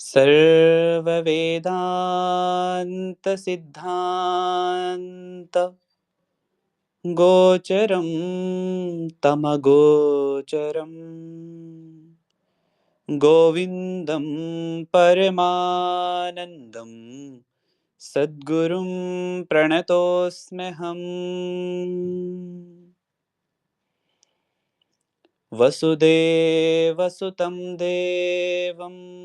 सर्ववेदान्तसिद्धान्त गोचरं तमगोचरम् गोविन्दं परमानन्दं सद्गुरुं प्रणतोऽस्म्यहम्। वसुदेवसुतं देवं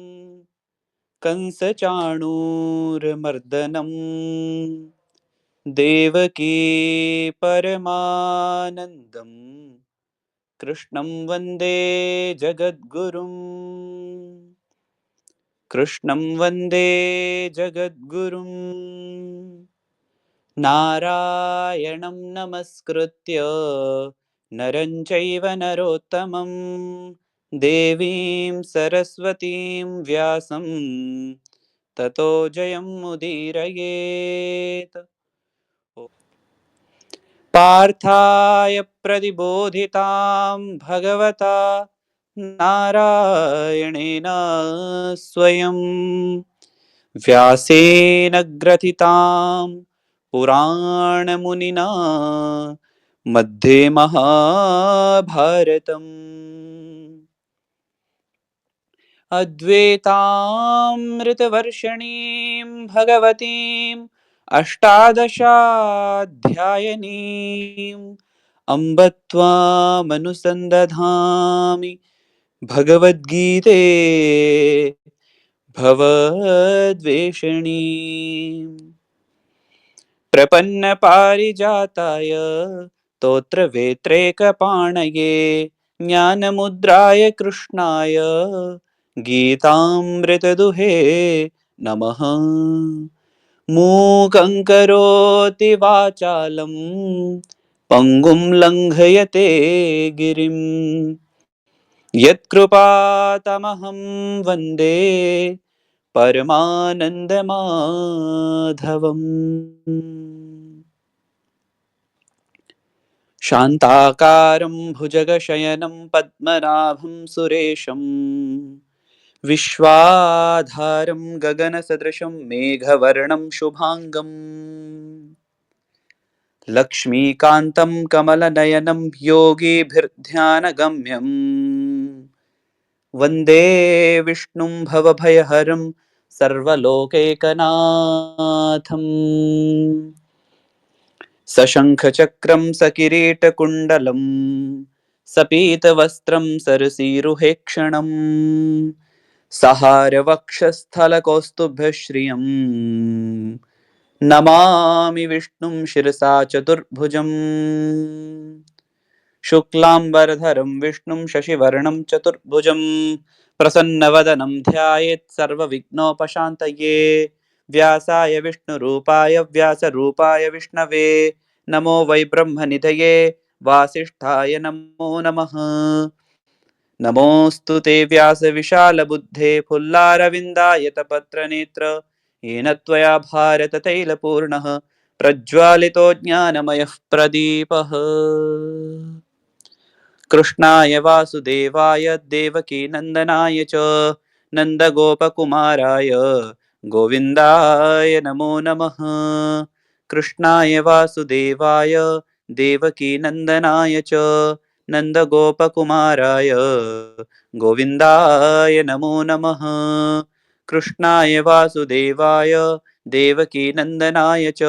कंसचाणूरमर्दनं देवकी परमानन्दं कृष्णं वन्दे जगद्गुरुम्। कृष्णं वन्दे जगद्गुरुम्। नारायणं नमस्कृत्य नरं चैव नरोत्तमं देवीं सरस्वतीं व्यासं ततो जयमुदीरयेत्। पार्थाय प्रतिबोधितां भगवता नारायणेन स्वयं व्यासेन ग्रथितां पुराणमुनिना मध्ये महाभारतम् अद्वैतामृतवर्षिणीं भगवतीम् अष्टादशाध्यायिनीम् अम्ब त्वामनुसन्दधामि भगवद्गीते भवद्वेषिणीम्। प्रपन्नपारिजाताय स्तोत्रवेत्रैकपाणये ज्ञानमुद्राय कृष्णाय गीतामृतदुहे नमः। मूकं करोति वाचालं पङ्गुं लङ्घयते गिरिं यत्कृपातमहं वन्दे परमानन्दमाधवम्। शान्ताकारं भुजगशयनं पद्मनाभं सुरेशं विश्वाधारं गगनसदृशं मेघवर्णं शुभाङ्गं लक्ष्मीकान्तं कमलनयनं योगिभिर्ध्यानगम्यं वन्दे विष्णुं भवभयहरं सर्वलोकैकनाथम्। सशङ्खचक्रं सकिरीटकुण्डलं सपीतवस्त्रं सरसीरुहेक्षणं सहारवक्षस्थलकौस्तुभश्रियं नमामि विष्णुं शिरसा चतुर्भुजं शुक्लाम्बरधरं विष्णुं शशिवर्णं चतुर्भुजं प्रसन्नवदनं ध्यायेत् सर्वविघ्नोपशान्तये। व्यासाय विष्णुरूपाय व्यासरूपाय विष्णवे नमो वै ब्रह्मनिधये वासिष्ठाय नमो नमः। नमोऽस्तु ते व्यासविशालबुद्धे फुल्लारविन्दायतपत्रनेत्र येन त्वया भारततैलपूर्णः प्रज्वालितो ज्ञानमयः प्रदीपः। कृष्णाय वासुदेवाय देवकीनन्दनाय च नन्दगोपकुमाराय गोविन्दाय नमो नमः। कृष्णाय वासुदेवाय देवकीनन्दनाय च नन्दगोपकुमाराय गोविन्दाय नमो नमः। कृष्णाय वासुदेवाय देवकीनन्दनाय च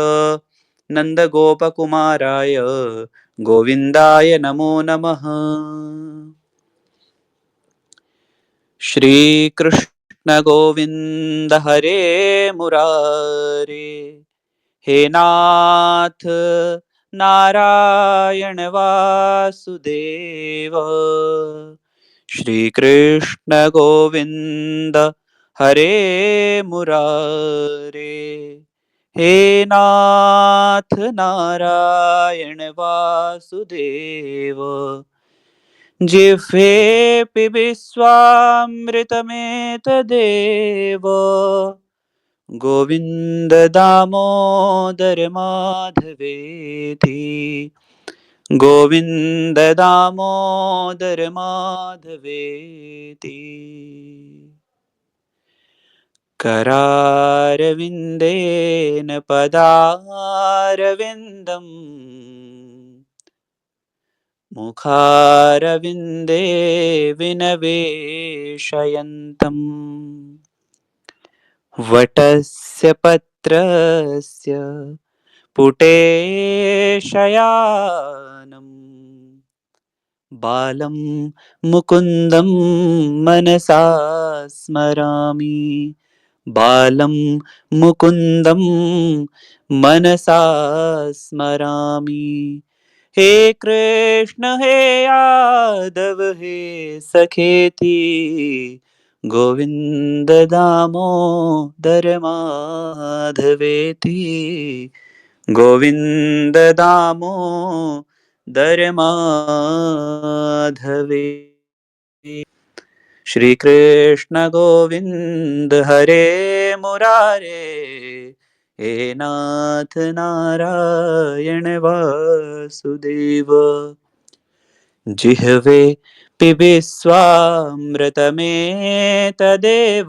नन्दगोपकुमाराय गोविन्दाय नमो नमः। श्रीकृष्ण गोविन्द हरे मुरारे, हे नाथ नारायण वासुदेव। श्रीकृष्ण गोविन्द हरे मुरारे, हे नाथ नारायण वासुदेव। जिह्वेऽपि विश्वामृतमेतदेव गोविन्द दामोदर माधवेति। गोविन्द दामोदर माधवेति। करारविन्देन पदारविन्दम् मुखारविन्दे विनवेशयन्तम् वटस्य पत्रस्य पुटे शयानम् बालं मुकुन्दं मनसा स्मरामि बालं मुकुन्दं मनसा स्मरामि हे कृष्ण हे यादव हे सखेति गोविन्द दामोदर माधवेति गोविन्द दामोदर माधवे श्री कृष्ण गोविंद हरे मुरारे हे नाथ नारायण वासुदेव जिह्वे पिबेस्वामृतमेतदेव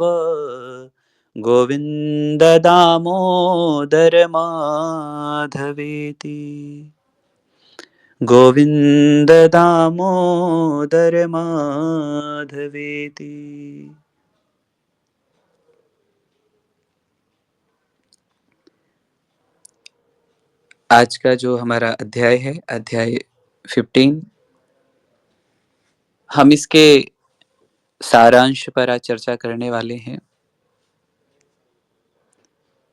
गोविन्द दामोदर माधवेति गोविन्द दामोदर माधवेति। आज का जो हमारा अध्याय है, अध्याय 15, हम इसके सारांश पर आज चर्चा करने वाले हैं।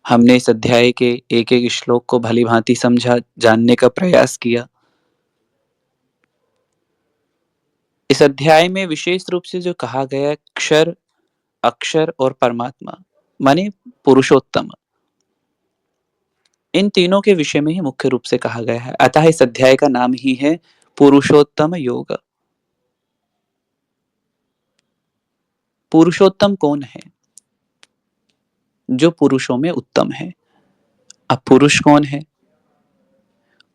हमने इस अध्याय के एक एक श्लोक को भली भांति समझा, जानने का प्रयास किया। इस अध्याय में विशेष रूप से जो कहा गया क्षर, अक्षर और परमात्मा माने पुरुषोत्तम, इन तीनों के विषय में ही मुख्य रूप से कहा गया है। अतः इस अध्याय का नाम ही है पुरुषोत्तम योग। पुरुषोत्तम कौन है? जो पुरुषों में उत्तम है। अब पुरुष कौन है?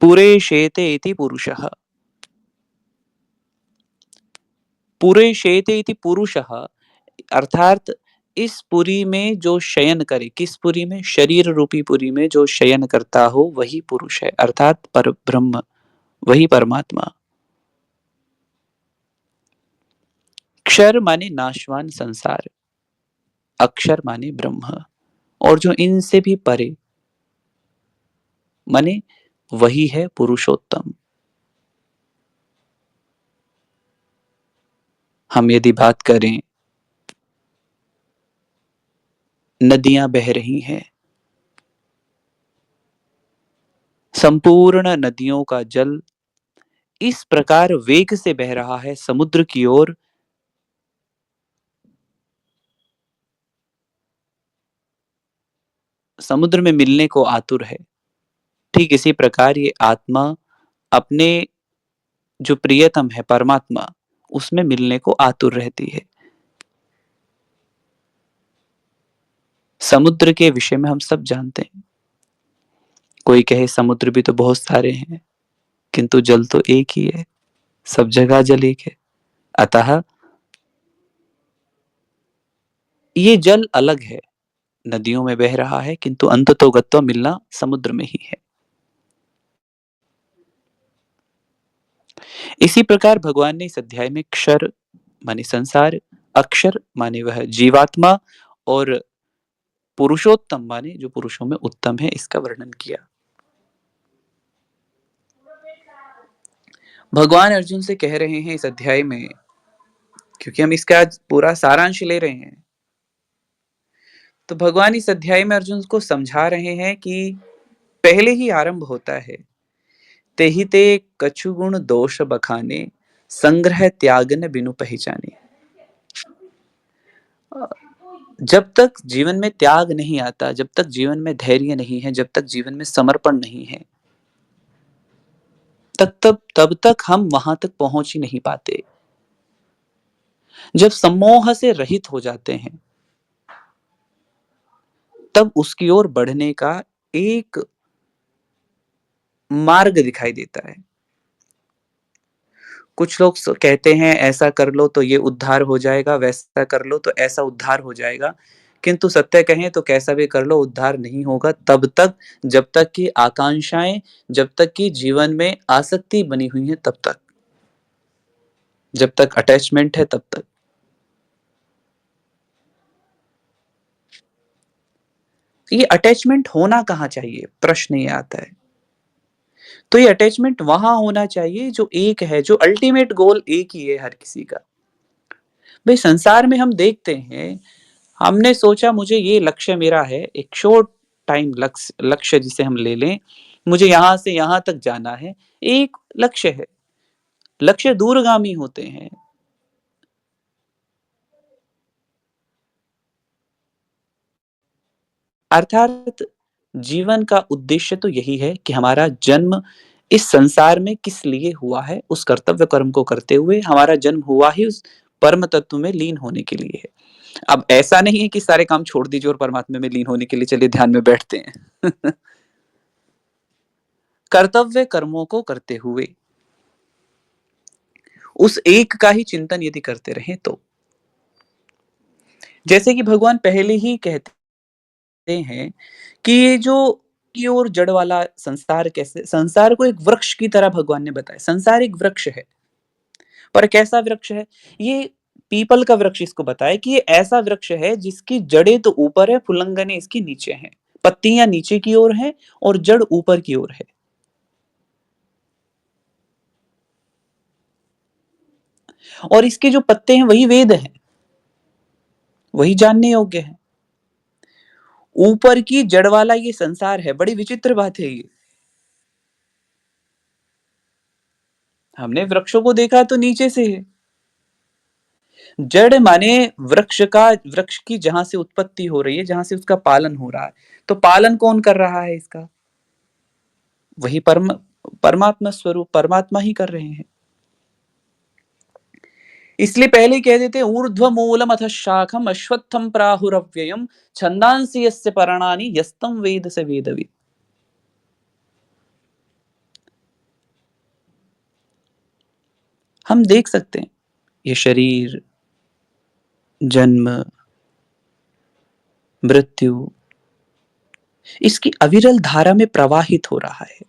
पुरेशेते इति पुरुषः। पुरेशेते इति पुरुषः अर्थात इस पुरी में जो शयन करे, किस पुरी में? शरीर रूपी पुरी में जो शयन करता हो वही पुरुष है, अर्थात पर ब्रह्म, वही परमात्मा। क्षर माने नाशवान संसार, अक्षर माने ब्रह्म, और जो इनसे भी परे माने वही है पुरुषोत्तम। हम यदि बात करें, नदियां बह रही हैं, संपूर्ण नदियों का जल इस प्रकार वेग से बह रहा है समुद्र की ओर, समुद्र में मिलने को आतुर है। ठीक इसी प्रकार ये आत्मा अपने जो प्रियतम है परमात्मा, उसमें मिलने को आतुर रहती है। समुद्र के विषय में हम सब जानते हैं। कोई कहे समुद्र भी तो बहुत सारे हैं, किंतु जल तो एक ही है, सब जगह जल एक है। अतः ये जल अलग है, नदियों में बह रहा है, किंतु अंततोगत्वा मिलना समुद्र में ही है। इसी प्रकार भगवान ने इस अध्याय में क्षर माने संसार, अक्षर माने वह जीवात्मा, और पुरुषोत्तम माने जो पुरुषों में उत्तम है, इसका वर्णन किया। भगवान अर्जुन से कह रहे हैं इस अध्याय में, क्योंकि हम इसका आज पूरा सारांश ले रहे हैं, तो भगवान इस अध्याय में अर्जुन को समझा रहे हैं कि पहले ही आरंभ होता है, तेहि ते कछु गुण दोष बखाने, संग्रह त्याग न बिनु पहचाने। जब तक जीवन में त्याग नहीं आता, जब तक जीवन में धैर्य नहीं है, जब तक जीवन में समर्पण नहीं है, तब तक हम वहां तक पहुंच ही नहीं पाते। जब सम्मोह से रहित हो जाते हैं, तब उसकी ओर बढ़ने का एक मार्ग दिखाई देता है। कुछ लोग कहते हैं ऐसा कर लो तो ये उद्धार हो जाएगा, वैसा कर लो तो ऐसा उद्धार हो जाएगा, किंतु सत्य कहें तो कैसा भी कर लो उद्धार नहीं होगा तब तक, जब तक कि आकांक्षाएँ, जब तक कि जीवन में आसक्ति बनी हुई है तब तक। जब तक अटैचमेंट है तब तक। ये अटैचमेंट होना कहाँ चाहिए? प्रश्न ये आता है। तो ये अटैचमेंट वहाँ होना चाहिए जो एक है, जो अल्टीमेट गोल एक ही है हर किसी का। भई संसार में हम देखते हैं, हमने सोचा मुझे ये लक्ष्य मेरा है, एक शॉर्ट टाइम लक्ष्य जिसे हम ले लें, मुझे यहाँ से यहाँ तक जाना है, एक लक्ष्य है। लक्ष्य दूरगामी होते हैं। अर्थात जीवन का उद्देश्य तो यही है कि हमारा जन्म इस संसार में किस लिए हुआ है, उस कर्तव्य कर्म को करते हुए हमारा जन्म हुआ ही उस परम तत्व में लीन होने के लिए है। अब ऐसा नहीं है कि सारे काम छोड़ दीजिए और परमात्मा में लीन होने के लिए चलिए ध्यान में बैठते हैं। कर्तव्य कर्मों को करते हुए उस एक का ही चिंतन यदि करते रहें तो। जैसे कि भगवान पहले ही कहते हैं कि ये जो की ओर जड़ वाला संसार कैसे संसार को एक वृक्ष की तरह भगवान ने बताया। संसार एक वृक्ष है, पर कैसा वृक्ष है? ये पीपल का वृक्ष इसको बताया कि ये ऐसा वृक्ष है जिसकी जड़ें तो ऊपर है, फुलंगने इसकी नीचे हैं। पत्तियाँ नीचे की ओर हैं और जड़ ऊपर की ओर है। और इसके जो पत्ते हैं वही वेद हैं, वही जानने योग्य हैं। ऊपर की जड़ वाला ये संसार है, बड़ी विचित्र बात है ये। हमने वृक्षों को देखा तो नीचे से है। जड़ माने वृक्ष की जहां से उत्पत्ति हो रही है, जहां से उसका पालन हो रहा है। तो पालन कौन कर रहा है इसका? वही परमात्मा स्वरूप परमात्मा ही कर रहे हैं। इसलिए पहले ही कह देते हैं ऊर्ध्व मूलम अथ शाखम अश्वत्थम प्राहुरव्ययम छंदांसि यस्य पर्णानि यस्तम वेद स वेदवित्। हम देख सकते हैं ये शरीर, जन्म, मृत्यु इसकी अविरल धारा में प्रवाहित हो रहा है।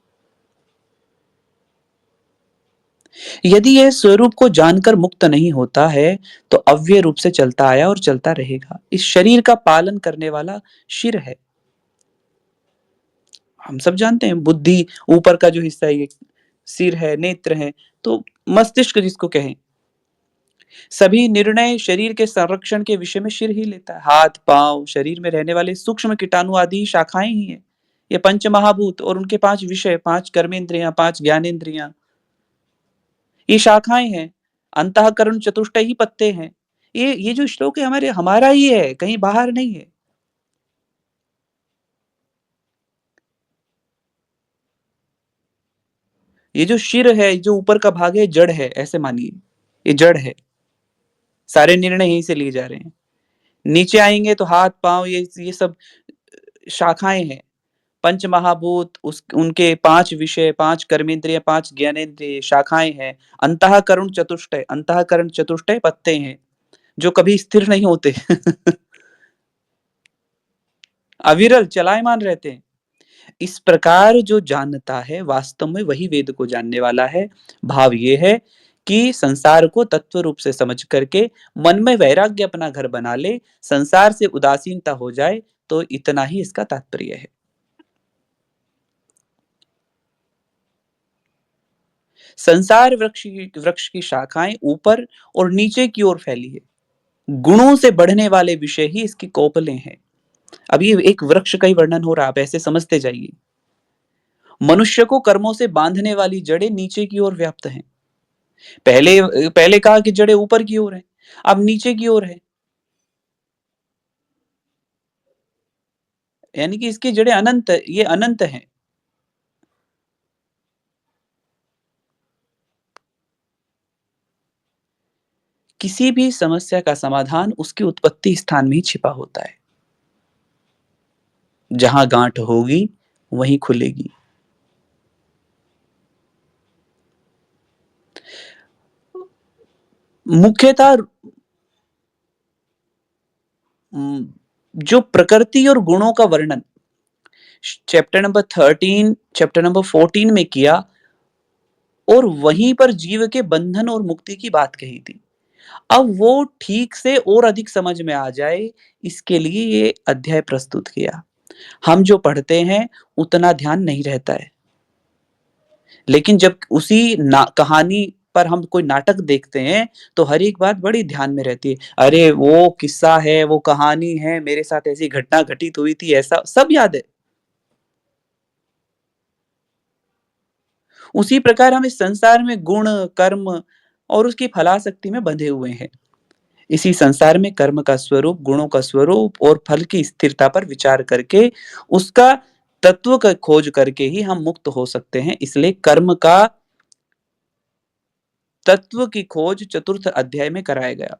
यदि यह स्वरूप को जानकर मुक्त नहीं होता है, तो अव्यय रूप से चलता आया और चलता रहेगा। इस शरीर का पालन करने वाला शिर है। हम सब जानते हैं बुद्धि ऊपर का जो हिस्सा है ये सिर है, नेत्र है, तो मस्तिष्क जिसको कहें। सभी निर्णय शरीर के संरक्षण के विषय में शिर ही लेता है। हाथ, पाँव, शरीर में रहने वाले सूक्ष्म कीटाणु आदि शाखाएँ ही हैं। ये पंच महाभूत और उनके 5 विषय, 5 कर्मेंद्रियाँ, 5 ज्ञानेंद्रियाँ ये शाखाएँ हैं। अंतःकरण चतुष्टय ही पत्ते हैं। ये जो श्लोक है हमारा ही है, कहीं बाहर नहीं है। ये जो शिर है, जो ऊपर का भाग है, जड़ है, ऐसे मानिए। ये जड़ है। सारे निर्णय यहीं से लिए जा रहे हैं। नीचे आएँगे तो हाथ-पाँव ये सब शाखाएँ हैं। पंच महाभूत उस उनके 5 विषय, 5 कर्मेंद्रिय, 5 ज्ञानेंद्रिय शाखाएँ हैं। अंतःकरण चतुष्टय पत्ते हैं, जो कभी स्थिर नहीं होते। अविरल चलायमान रहते हैं। इस प्रकार जो जानता है वास्तव में वही वेद को जानने वाला है। भाव ये है कि संसार को तत्व रूप से समझ करके मन में वैराग्य अपना घर बना ले, संसार से उदासीनता हो जाए, तो इतना ही इसका तात्पर्य है। संसार वृक्ष की शाखाएँ ऊपर और नीचे की ओर फैली है। गुणों से बढ़ने वाले विषय ही इसकी कोपलें हैं। अब ये एक वृक्ष का ही वर्णन हो रहा है, आप ऐसे समझते जाइए। मनुष्य को कर्मों से बांधने वाली जड़ें नीचे की ओर व्याप्त हैं। पहले कहा कि जड़ें ऊपर की ओर हैं, अब नीचे की ओर है। यानी कि इसकी जड़ें ये अनंत हैं। किसी भी समस्या का समाधान उसकी उत्पत्ति स्थान में ही छिपा होता है। जहाँ गाँठ होगी, वहीं खुलेगी। मुख्यतः जो प्रकृति और गुणों का वर्णन चैप्टर नंबर 13, चैप्टर नंबर 14 में किया और वहीं पर जीव के बंधन और मुक्ति की बात कही थी। अब वो ठीक से और अधिक समझ में आ जाए, इसके लिए ये अध्याय प्रस्तुत किया। हम जो पढ़ते हैं उतना ध्यान नहीं रहता है, लेकिन जब उसी ना कहानी पर हम कोई नाटक देखते हैं तो हर एक बात बड़ी ध्यान में रहती है। अरे वो किस्सा है, वो कहानी है, मेरे साथ ऐसी घटना घटित हुई थी, ऐसा सब याद है। उसी प्रकार हम इस संसार में गुण, कर्म और उसकी फलाशक्ति में बंधे हुए हैं। इसी संसार में कर्म का स्वरूप, गुणों का स्वरूप और फल की स्थिरता पर विचार करके उसका तत्व का खोज करके ही हम मुक्त हो सकते हैं। इसलिए कर्म का तत्व की खोज चतुर्थ अध्याय में कराया गया,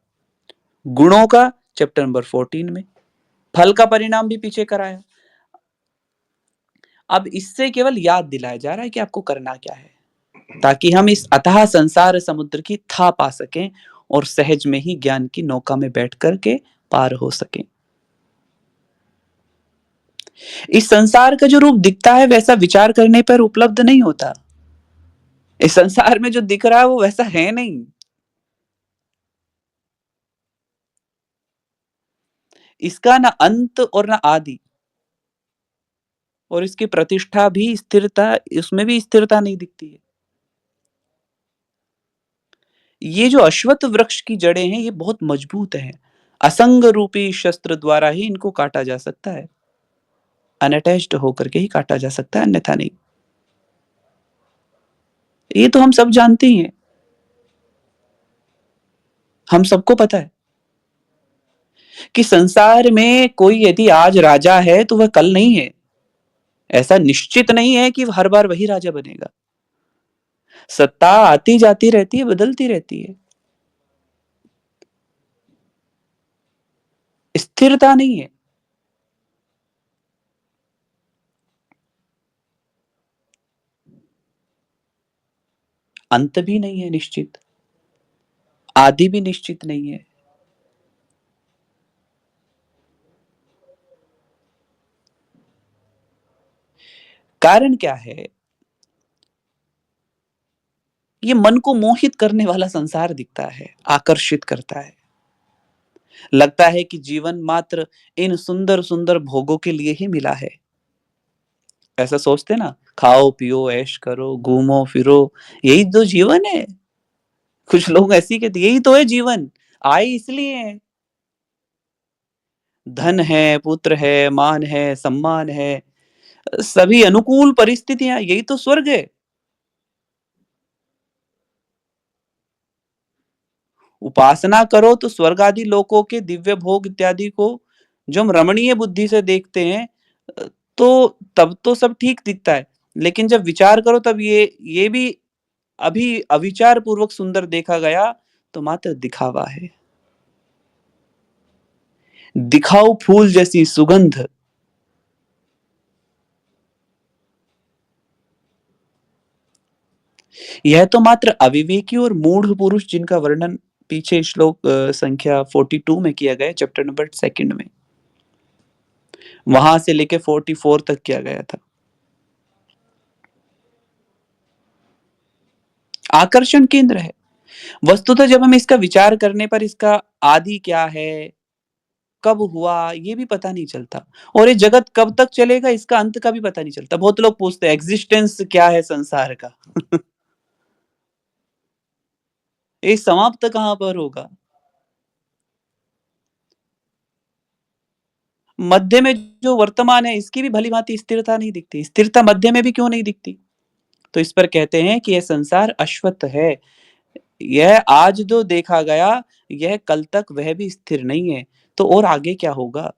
गुणों का चैप्टर नंबर 14 में, फल का परिणाम भी पीछे कराया। अब इससे केवल याद दिलाया जा रहा है कि आपको करना क्या है, ताकि हम इस अथाह संसार समुद्र की था पा सकें और सहज में ही ज्ञान की नौका में बैठ करके पार हो सकें। इस संसार का जो रूप दिखता है वैसा विचार करने पर उपलब्ध नहीं होता। इस संसार में जो दिख रहा है वो वैसा है नहीं। इसका ना अंत और ना आदि, और इसकी प्रतिष्ठा भी स्थिरता, उसमें भी स्थिरता नहीं दिखती है। ये जो अश्वत्थ वृक्ष की जड़ें हैं ये बहुत मजबूत हैं। असंग रूपी शस्त्र द्वारा ही इनको काटा जा सकता है। अनअटैच्ड होकर के ही काटा जा सकता है, अन्यथा नहीं। ये तो हम सब जानते ही हैं। हम सबको पता है कि संसार में कोई यदि आज राजा है तो वह कल नहीं है। ऐसा निश्चित नहीं है कि हर बार वही राजा बनेगा। सत्ता आती जाती रहती है, बदलती रहती है। स्थिरता नहीं है। अंत भी नहीं है निश्चित, आदि भी निश्चित नहीं है। कारण क्या है? ये मन को मोहित करने वाला संसार दिखता है, आकर्षित करता है। लगता है कि जीवन मात्र इन सुंदर-सुंदर भोगों के लिए ही मिला है। ऐसा सोचते ना, खाओ, पियो, ऐश करो, घूमो, फिरो, यही तो जीवन है। कुछ लोग ऐसे ही कहते यही तो है जीवन, आए इसलिए हैं। धन है, पुत्र है, मान है, सम्मान है, सभी अनुकूल परिस्थितियाँ, यही तो स्वर्ग है। उपासना करो तो स्वर्ग आदि लोकों के दिव्य भोग इत्यादि को जो हम रमणीय बुद्धि से देखते हैं, तो तब तो सब ठीक दिखता है। लेकिन जब विचार करो तब ये भी अभी अविचार पूर्वक सुंदर देखा गया तो मात्र दिखावा है। दिखाऊ फूल जैसी सुगंध, यह तो मात्र अविवेकी और मूढ़ पुरुष जिनका वर्णन पीछे श्लोक संख्या 42 में किया गया, चैप्टर नंबर 2 में। वहां से लेके 44 तक किया गया था। आकर्षण केंद्र है। वस्तुतः जब हम इसका विचार करने पर इसका आदि क्या है, कब हुआ, ये भी पता नहीं चलता। और ये जगत कब तक चलेगा इसका अंत का भी पता नहीं चलता। बहुत लोग पूछते हैं एग्जिस्टेंस क्या है संसार का? ये समाप्त कहाँ पर होगा? मध्य में जो वर्तमान है इसकी भी भली-भांति स्थिरता नहीं दिखती। स्थिरता मध्य में भी क्यों नहीं दिखती? तो इस पर कहते हैं कि यह संसार अश्वत्थ है। यह आज जो देखा गया, यह कल तक वह भी स्थिर नहीं है। तो और आगे क्या होगा?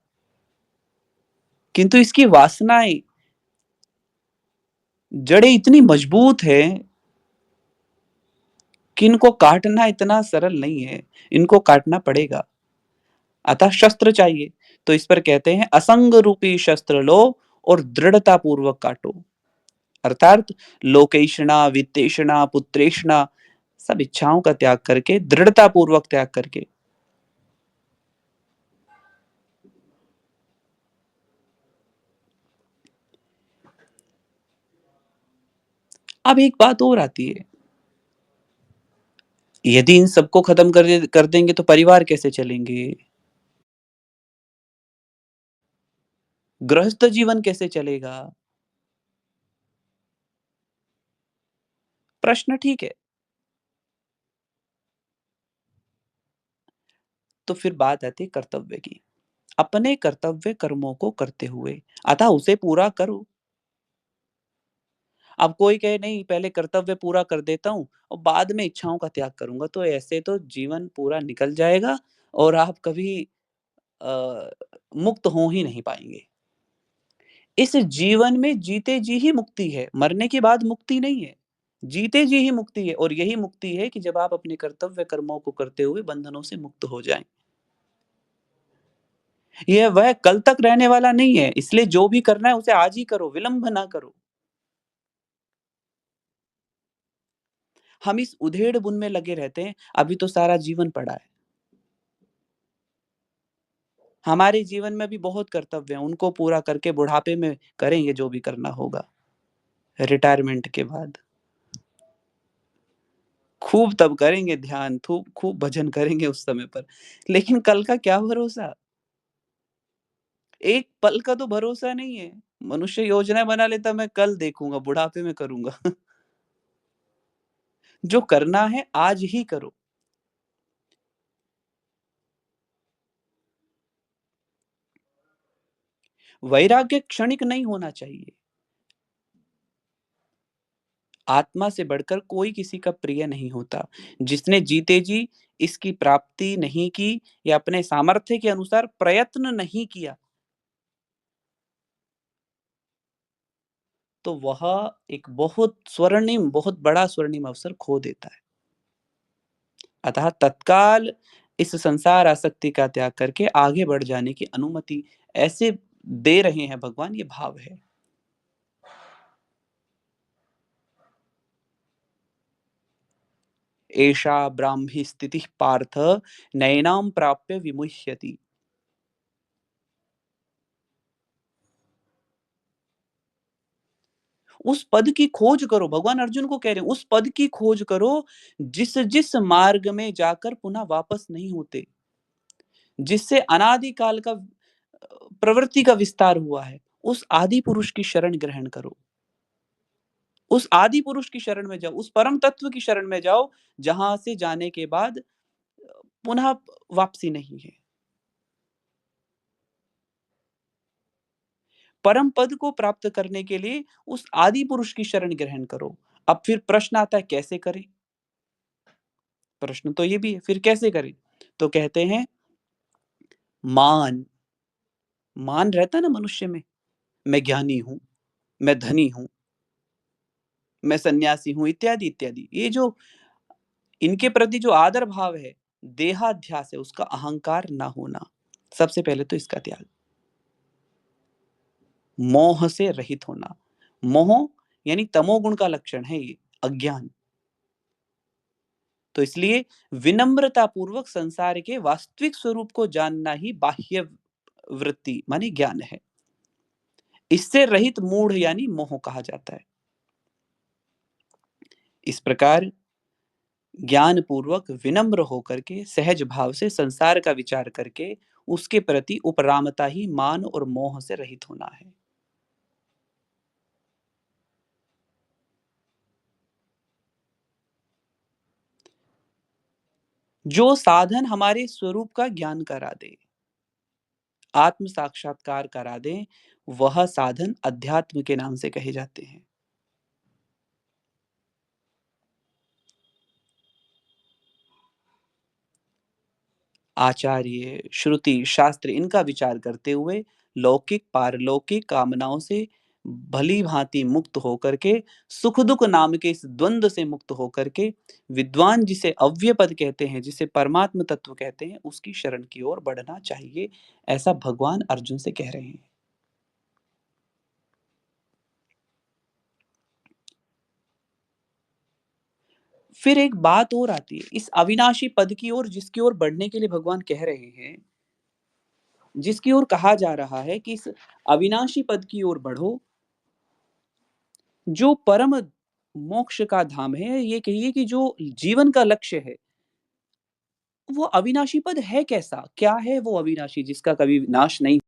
किंतु इसकी वासनाएँ, जड़ें इतनी मजबूत हैं कि इनको काटना इतना सरल नहीं है। इनको काटना पड़ेगा। अतः शस्त्र चाहिए। तो इस पर कहते हैं असंग रूपी शस्त्र लो और दृढ़ता पूर्वक काटो। अर्थात लोकेषणा, वित्तेषणा, पुत्रेषणा, सब इच्छाओं का त्याग करके, दृढ़ता पूर्वक त्याग करके अब एक बात और आती है, यदि इन सबको खत्म कर देंगे तो परिवार कैसे चलेंगे? गृहस्थ जीवन कैसे चलेगा? प्रश्न ठीक है। तो फिर बात आती है कर्तव्य की। अपने कर्तव्य कर्मों को करते हुए, अतः उसे पूरा करो। अब कोई कहे नहीं पहले कर्तव्य पूरा कर देता हूँ और बाद में इच्छाओं का त्याग करूँगा, तो ऐसे तो जीवन पूरा निकल जाएगा और आप कभी अ, मुक्त हो ही नहीं पाएँगे। इस जीवन में जीते जी ही मुक्ति है, मरने के बाद मुक्ति नहीं है। जीते जी ही मुक्ति है और यही मुक्ति है कि जब आप अपने कर्तव्य कर्मों को करते हुए बंधनों से मुक्त हो जाएँ। ये वह कल तक रहने वाला नहीं है, इसलिए जो भी करना है उसे आज ही करो, विलंब ना करो। हम इस उधेड़-बुन में लगे रहते हैं, अभी तो सारा जीवन पड़ा है। हमारे जीवन में भी बहुत कर्तव्य हैं, उनको पूरा करके बुढ़ापे में करेंगे जो भी करना होगा, रिटायरमेंट के बाद। खूब तब करेंगे ध्यान, खूब खूब भजन करेंगे उस समय पर। लेकिन कल का क्या भरोसा? एक पल का तो भरोसा नहीं है। मनुष्य योजना बना लेता मैं कल देखूँगा, बुढ़ापे में करूँगा। जो करना है आज ही करो। वैराग्य क्षणिक नहीं होना चाहिए। आत्मा से बढ़कर कोई किसी का प्रिय नहीं होता। जिसने जीते जी इसकी प्राप्ति नहीं की या अपने सामर्थ्य के अनुसार प्रयत्न नहीं किया, तो वह एक बहुत स्वर्णिम बहुत बड़ा स्वर्णिम अवसर खो देता है। अतः तत्काल इस संसार आसक्ति का त्याग करके आगे बढ़ जाने की अनुमति ऐसे दे रहे हैं भगवान, ये भाव है। एषा ब्राह्मी स्थितिः पार्थ नैनां प्राप्य विमुह्यति। उस पद की खोज करो, भगवान अर्जुन को कह रहे हैं, उस पद की खोज करो, जिस मार्ग में जाकर पुनः वापस नहीं होते, जिससे अनादि काल का प्रवृत्ति का विस्तार हुआ है, उस आदि पुरुष की शरण ग्रहण करो। उस आदि पुरुष की शरण में जाओ, उस परम तत्व की शरण में जाओ, जहाँ से जाने के बाद पुनः वापसी नहीं है। परम पद को प्राप्त करने के लिए उस आदि पुरुष की शरण ग्रहण करो। अब फिर प्रश्न आता है कैसे करें? प्रश्न तो ये भी है, फिर कैसे करें? तो कहते हैं मान, मान रहता है ना मनुष्य में, मैं ज्ञानी हूँ, मैं धनी हूँ, मैं सन्यासी हूँ इत्यादि, इत्यादि। ये जो इनके प्रति जो आदर भाव है, देहाध्यास है, उसका अहंकार ना होना। सबसे पहले तो इसका त्याग, मोह से रहित होना। मोह यानी तमोगुण का लक्षण है ये, अज्ञान। तो इसलिए विनम्रता पूर्वक संसार के वास्तविक स्वरूप को जानना ही बाह्य वृत्ति माने ज्ञान है। इससे रहित मूढ़ यानी मोह कहा जाता है। इस प्रकार ज्ञान पूर्वक विनम्र होकर के सहज भाव से संसार का विचार करके उसके प्रति उपरामता ही मान और मोह से रहित होना है। जो साधन हमारे स्वरूप का ज्ञान करा दे, आत्म साक्षात्कार करा दे, वह साधन अध्यात्म के नाम से कहे जाते हैं। आचार्य, श्रुति, शास्त्र इनका विचार करते हुए लौकिक, पारलौकिक कामनाओं से भली-भाँति मुक्त होकर के, सुख-दुःख नाम के इस द्वंद से मुक्त होकर के, विद्वान जिसे अव्यय पद कहते हैं, जिसे परमात्म तत्व कहते हैं, उसकी शरण की ओर बढ़ना चाहिए, ऐसा भगवान अर्जुन से कह रहे हैं। फिर एक बात और आती है, इस अविनाशी पद की ओर जिसकी ओर बढ़ने के लिए भगवान कह रहे हैं, जिसकी ओर कहा जा रहा है कि इस अविनाशी पद की ओर बढ़ो, जो परम मोक्ष का धाम है, ये कहिए कि जो जीवन का लक्ष्य है, वो अविनाशी पद है कैसा? क्या है वो अविनाशी जिसका कभी नाश नहीं।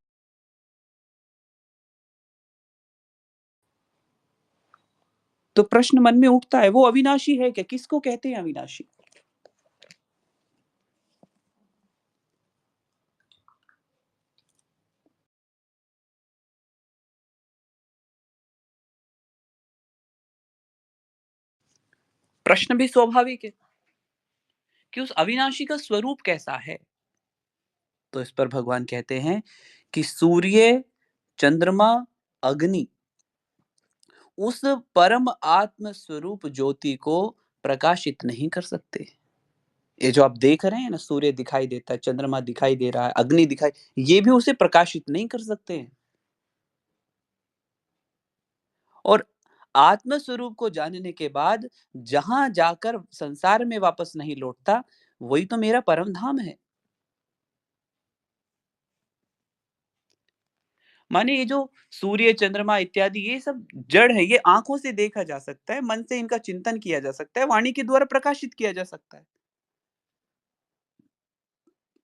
तो प्रश्न मन में उठता है, वो अविनाशी है क्या? किसको कहते हैं अविनाशी? प्रश्न भी स्वाभाविक है कि उस अविनाशी का स्वरूप कैसा है? तो इस पर भगवान कहते हैं कि सूर्य, चंद्रमा, अग्नि उस परम आत्म स्वरूप ज्योति को प्रकाशित नहीं कर सकते। ये जो आप देख रहे हैं ना, सूर्य दिखाई देता है, चंद्रमा दिखाई दे रहा है, अग्नि दिखाई, ये भी उसे प्रकाशित नहीं कर सकते हैं। और आत्म स्वरूप को जानने के बाद जहां जाकर संसार में वापस नहीं लौटता, वही तो मेरा परम धाम है। माने ये जो सूर्य, चंद्रमा इत्यादि ये सब जड़ है, ये आंखों से देखा जा सकता है, मन से इनका चिंतन किया जा सकता है, वाणी के द्वारा प्रकाशित किया जा सकता है।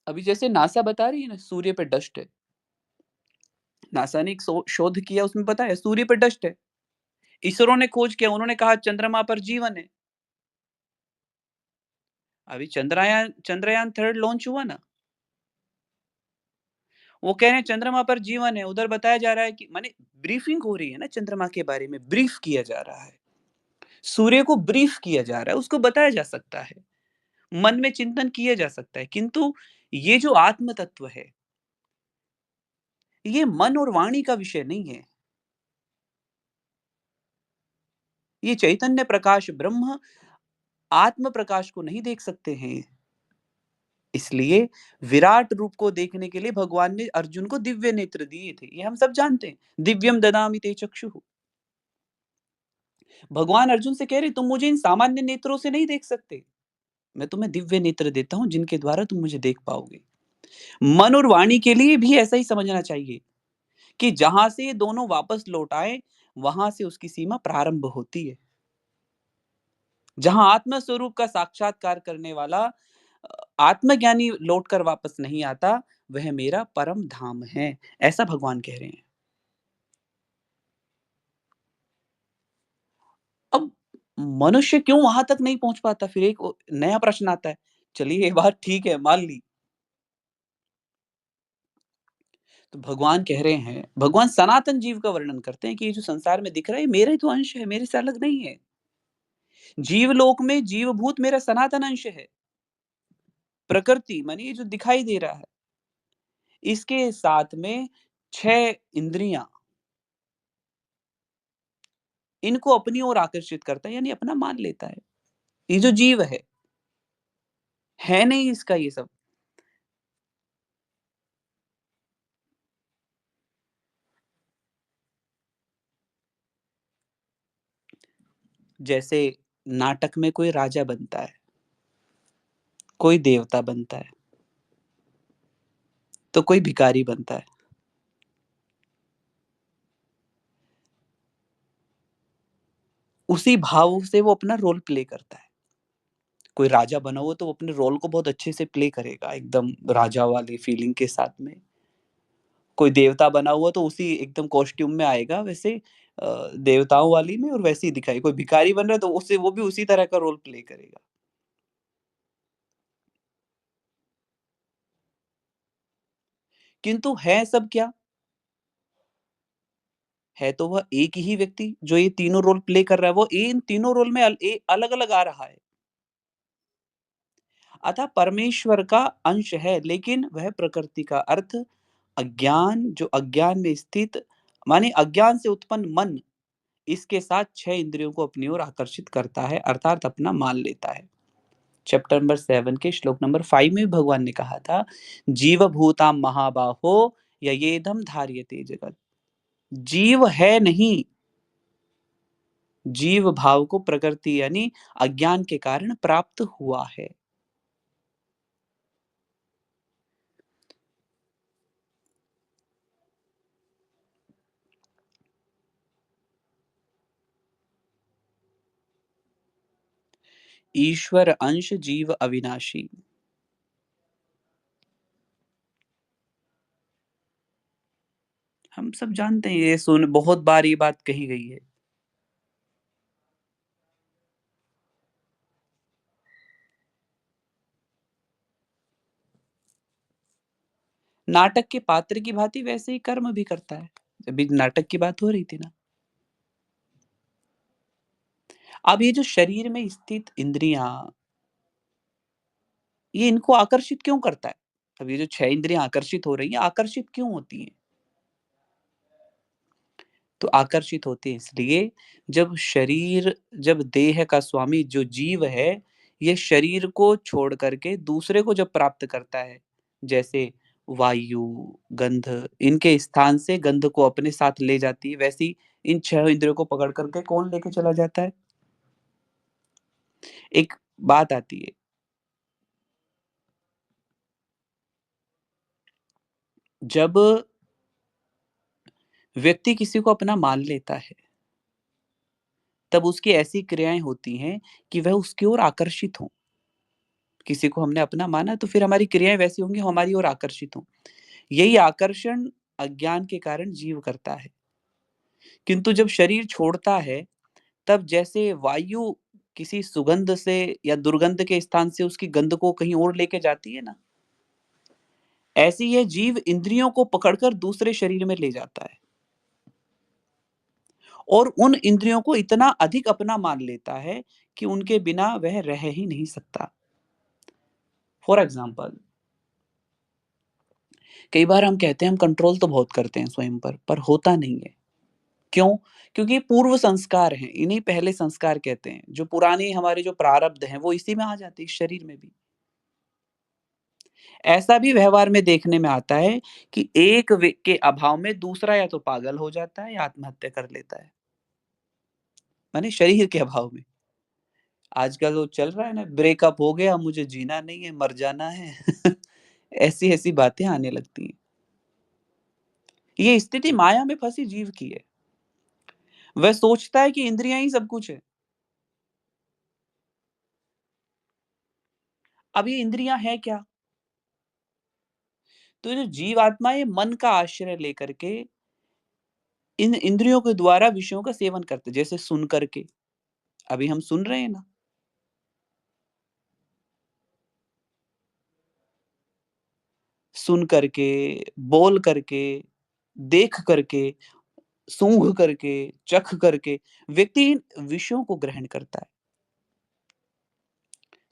अभी जैसे नासा बता रही है ना, सूर्य पे डस्ट है। नासा ने एक शोध किया, उसमें पता है सूर्य पे डस्ट है। इसरो ने खोज किया, उन्होंने कहा चंद्रमा पर जीवन है। अभी चंद्रयान 3 लॉन्च हुआ ना, वो कह रहे हैं चंद्रमा पर जीवन है। उधर बताया जा रहा है कि माने ब्रीफिंग हो रही है ना, चंद्रमा के बारे में ब्रीफ किया जा रहा है। सूर्य को ब्रीफ किया जा रहा है, उसको बताया जा सकता है, मन में चिंतन किया जा सकता है। किंतु ये जो आत्म तत्व है, ये मन और वाणी का विषय नहीं है। ये चैतन्य प्रकाश ब्रह्म आत्म प्रकाश को नहीं देख सकते हैं। इसलिए विराट रूप को देखने के लिए भगवान ने अर्जुन को दिव्य नेत्र दिए थे, ये हम सब जानते हैं। दिव्यम ददामि ते चक्षुः। भगवान अर्जुन से कह रहे तुम मुझे इन सामान्य नेत्रों से नहीं देख सकते, मैं तुम्हें दिव्य नेत्र देता हूं जिनके द्वारा तुम मुझे देख पाओगे। मन और वाणी के लिए भी ऐसा ही समझना चाहिए कि जहां से ये दोनों वापस लौट आए, वहां से उसकी सीमा प्रारंभ होती है। जहां आत्म स्वरूप का साक्षात्कार करने वाला आत्मज्ञानी लौटकर वापस नहीं आता, वह मेरा परम धाम है, ऐसा भगवान कह रहे हैं। अब मनुष्य क्यों वहां तक नहीं पहुंच पाता? फिर एक नया प्रश्न आता है। चलिए ये बात ठीक है, मान ली। तो भगवान कह रहे हैं, भगवान सनातन जीव का वर्णन करते हैं कि ये जो संसार में दिख रहा है, ये मेरा ही तो अंश है, मेरे से अलग नहीं है। जीवलोक में जीवभूत मेरा सनातन अंश है। प्रकृति माने ये जो दिखाई दे रहा है, इसके साथ में 6 इंद्रियाँ, इनको अपनी ओर आकर्षित करता है, यानी अपना मान लेता है। ये जो जीव है नहीं इसका ये सब। जैसे नाटक में कोई राजा बनता है, कोई देवता बनता है, तो कोई भिखारी बनता है। उसी भाव से वो अपना रोल प्ले करता है। कोई राजा बना हुआ तो वो अपने रोल को बहुत अच्छे से प्ले करेगा, एकदम राजा वाली फीलिंग के साथ में। कोई देवता बना हुआ तो उसी एकदम कॉस्ट्यूम में आएगा, वैसे देवताओं वाली में, और वैसे ही दिखाई। कोई भिखारी बन रहा है तो उससे वो भी उसी तरह का रोल प्ले करेगा। किंतु है सब क्या? है तो वह एक ही व्यक्ति जो ये तीनों रोल प्ले कर रहा है। वो इन तीनों रोल में अलग-अलग आ रहा है। अतः परमेश्वर का अंश है, लेकिन वह प्रकृति का अर्थ अज्ञान, जो अज्ञान में स्थित माने अज्ञान से उत्पन्न मन, इसके साथ 6 इंद्रियों को अपनी ओर आकर्षित करता है, अर्थात अपना मान लेता है। चैप्टर नंबर 7 के श्लोक नंबर 5 में भी भगवान ने कहा था, जीव भूताम महाबाहो ययेदम धार्यते जगत। जीव है नहीं, जीव भाव को प्रकृति यानी अज्ञान के कारण प्राप्त हुआ है। ईश्वर अंश जीव अविनाशी। हम सब जानते हैं, ये सुन बहुत बार ये बात कही गई है। नाटक के पात्र की भांति वैसे ही कर्म भी करता है। अभी नाटक की बात हो रही थी ना। अब ये जो शरीर में स्थित इंद्रियाँ, ये इनको आकर्षित क्यों करता है? अब ये जो 6 इंद्रियाँ आकर्षित हो रही हैं, आकर्षित क्यों होती हैं? तो आकर्षित होते हैं इसलिए, जब देह का स्वामी जो जीव है, ये शरीर को छोड़ कर के दूसरे को जब प्राप्त करता है, जैसे वायु, गंध, इनके स्थान से गंध को अपने साथ ले जाती है, वैसे ही इन 6 इंद्रियों को पकड़ कर के कौन लेके चला जाता है? एक बात आती है, जब व्यक्ति किसी को अपना मान लेता है, तब उसकी ऐसी क्रियाएँ होती हैं कि वह उसकी ओर आकर्षित हों। किसी को हमने अपना माना तो फिर हमारी क्रियाएँ वैसी होंगी, हमारी ओर आकर्षित हों। यही आकर्षण अज्ञान के कारण जीव करता है। किंतु जब शरीर छोड़ता है, तब जैसे वायु किसी सुगंध से या दुर्गंध के स्थान से उसकी गंध को कहीं और लेके जाती है ना, ऐसे ही यह जीव इंद्रियों को पकड़कर दूसरे शरीर में ले जाता है और उन इंद्रियों को इतना अधिक अपना मान लेता है कि उनके बिना वह रह ही नहीं सकता। फॉर एग्ज़ाम्पल, कई बार हम कहते हैं हम कंट्रोल तो बहुत करते हैं स्वयं पर होता नहीं है। क्यों? क्योंकि ये पूर्व संस्कार हैं, इन्हीं पहले संस्कार कहते हैं। जो पुराने हमारे जो प्रारब्ध हैं, वो इसी में आ जाते हैं, इस शरीर में भी। ऐसा भी व्यवहार में देखने में आता है कि एक के अभाव में दूसरा या तो पागल हो जाता है या आत्महत्या कर लेता है। माने शरीर के अभाव में। आजकल वो चल रहा है ना, ब्रेकअप हो गया, मुझे जीना नहीं है, मर जाना है। ऐसी-ऐसी बातें आने लगती हैं। ये स्थिति माया में फँसी जीव की है। वह सोचता है कि इंद्रियाँ ही सब कुछ है। अब ये इंद्रियाँ हैं क्या? तो जो जीवात्मा है, मन का आश्रय लेकर के इन इंद्रियों के द्वारा विषयों का सेवन करते हैं। जैसे सुन करके, अभी हम सुन रहे हैं ना, सुन करके, बोल करके, देख करके, सूंघ करके, चख करके व्यक्ति इन विषयों को ग्रहण करता है।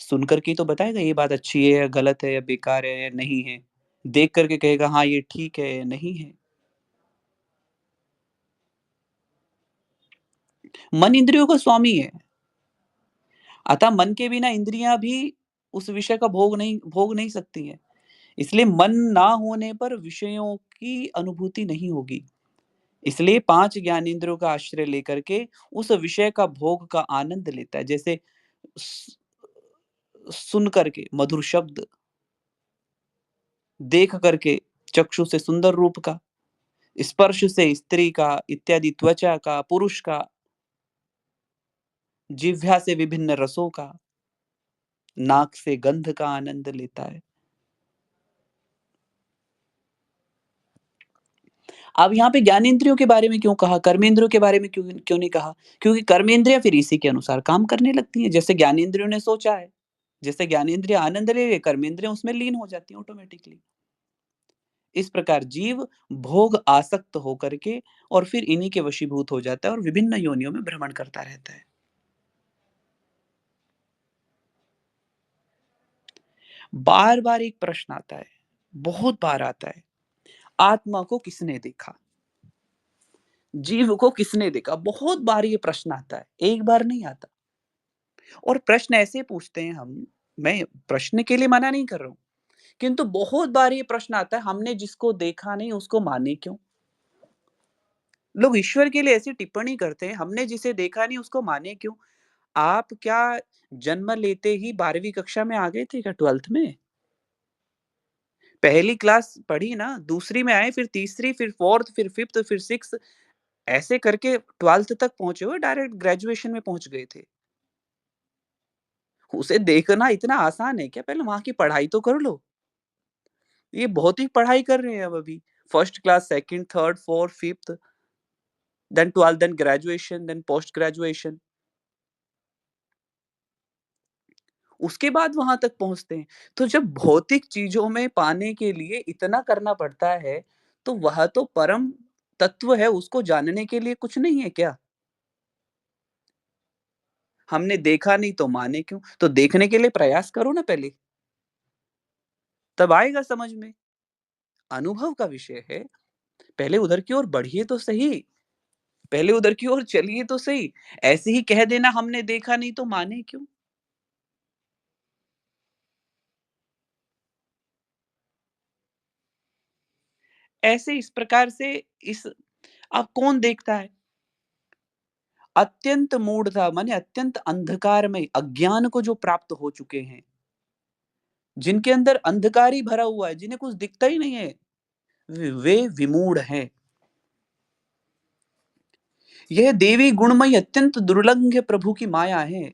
सुन कर के ही तो बताएगा ये बात अच्छी है या गलत है या बेकार है या नहीं है। देख कर के कहेगा हाँ, ये ठीक है या नहीं है। मन इंद्रियों का स्वामी है। अतः मन के बिना इंद्रियाँ भी उस विषय का भोग नहीं सकती हैं। इसलिए मन ना होने पर विषयों की अनुभूति नहीं होगी। इसलिए 5 ज्ञानेंद्रियों का आश्रय लेकर के उस विषय का भोग का आनंद लेता है। जैसे स सुन करके मधुर शब्द, देख करके चक्षु से सुंदर रूप का, स्पर्श से स्त्री का इत्यादि, त्वचा का, पुरुष का, जिह्वा से विभिन्न रसों का, नाक से गंध का आनंद लेता है। अब यहाँ पे ज्ञानेंद्रियों के बारे में क्यों कहा? कर्मेंद्रियों के बारे में क्यों क्यों नहीं कहा? क्योंकि कर्मेंद्रियाँ फिर इसी के अनुसार काम करने लगती हैं। जैसे ज्ञानेंद्रियों ने सोचा है, जैसे ज्ञानेंद्रिय आनंद ले रही है, कर्मेंद्रियाँ उसमें लीन हो जाती हैं ऑटोमैटिकली। इस प्रकार जीव भोग आसक्त होकर के और फिर इन्हीं के वशीभूत हो जाता है और विभिन्न योनियों में भ्रमण करता रहता है। बार-बार एक प्रश्न आता है, बहुत बार आता है, आत्मा को किसने देखा? जीव को किसने देखा? बहुत बार ये प्रश्न आता है, एक बार नहीं आता। और प्रश्न ऐसे पूछते हैं हम, मैं प्रश्न के लिए मना नहीं कर रहा हूँ, किंतु बहुत बार ये प्रश्न आता है, हमने जिसको देखा नहीं उसको माने क्यों? लोग ईश्वर के लिए ऐसी टिप्पणी करते हैं, हमने जिसे देखा नहीं उसको माने क्यों? आप क्या जन्म लेते ही 12वीं कक्षा में आ गए थे क्या 12th में? पहली क्लास पढ़ी ना, दूसरी में आए, फिर तीसरी, फिर 4th, फिर 5th, फिर 6th, ऐसे करके 12th तक पहुँचे हो, डायरेक्ट ग्रेजुएशन में पहुँच गए थे। उसे देखना इतना आसान है क्या? पहले वहाँ की पढ़ाई तो कर लो। ये भौतिक पढ़ाई कर रहे हैं अब अभी। First class, second, third, fourth, fifth, then 12th, then graduation, then post graduation. उसके बाद वहाँ तक पहुँचते हैं। तो जब भौतिक चीज़ों में पाने के लिए इतना करना पड़ता है, तो वह तो परम तत्व है, उसको जानने के लिए कुछ नहीं है क्या? हमने देखा नहीं तो माने क्यों? तो देखने के लिए प्रयास करो ना पहले, तब आएगा समझ में। अनुभव का विषय है, पहले उधर की ओर बढ़िए तो सही, पहले उधर की ओर चलिए तो सही। ऐसे ही कह देना हमने देखा नहीं तो माने क्यों? ऐसे इस प्रकार से इस अब कौन देखता है? अत्यंत मूढ़ता माने अत्यंत अंधकारमय अज्ञान को जो प्राप्त हो चुके हैं, जिनके अंदर अंधकार ही भरा हुआ है, जिन्हें कुछ दिखता ही नहीं है, वे विमूढ़ हैं। यह देवी गुणमयी अत्यंत दुर्लंघ प्रभु की माया है,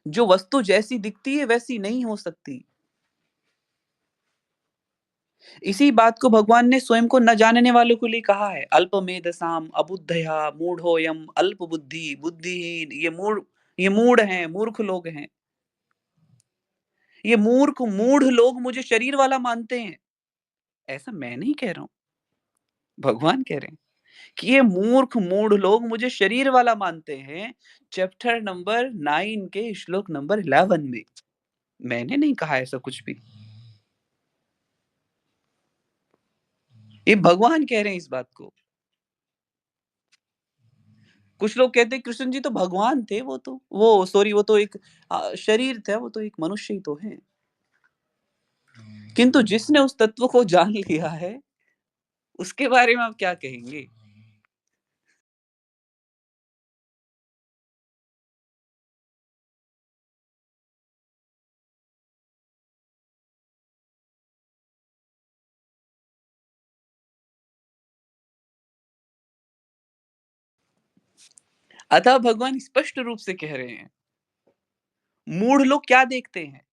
जो वस्तु जैसी दिखती है वैसी नहीं हो सकती। इसी बात को भगवान ने स्वयं को न जानने वालों के लिए कहा है, अल्पमेधसाम अबुद्धया मूढ़ोयम अल्प बुद्धि बुद्धिहीन। ये मूढ़ हैं, मूर्ख लोग हैं। ये मूर्ख मूढ़ लोग मुझे शरीर वाला मानते हैं। ऐसा मैं नहीं कह रहा हूँ, भगवान कह रहे हैं कि ये मूर्ख मूढ़ लोग मुझे शरीर वाला मानते हैं। चैप्टर नंबर 9 के श्लोक नंबर 11 में। मैंने नहीं कहा ऐसा कुछ भी। ये भगवान कह रहे हैं इस बात को। कुछ लोग कहते हैं कृष्ण जी तो भगवान थे, वो सॉरी वो तो एक शरीर था, वो तो एक मनुष्य ही तो है। किंतु जिसने उस तत्व को जान लिया है, उसके बारे में आप क्या कहेंगे? अतः भगवान स्पष्ट रूप से कह रहे हैं, मूढ़ लोग क्या देखते हैं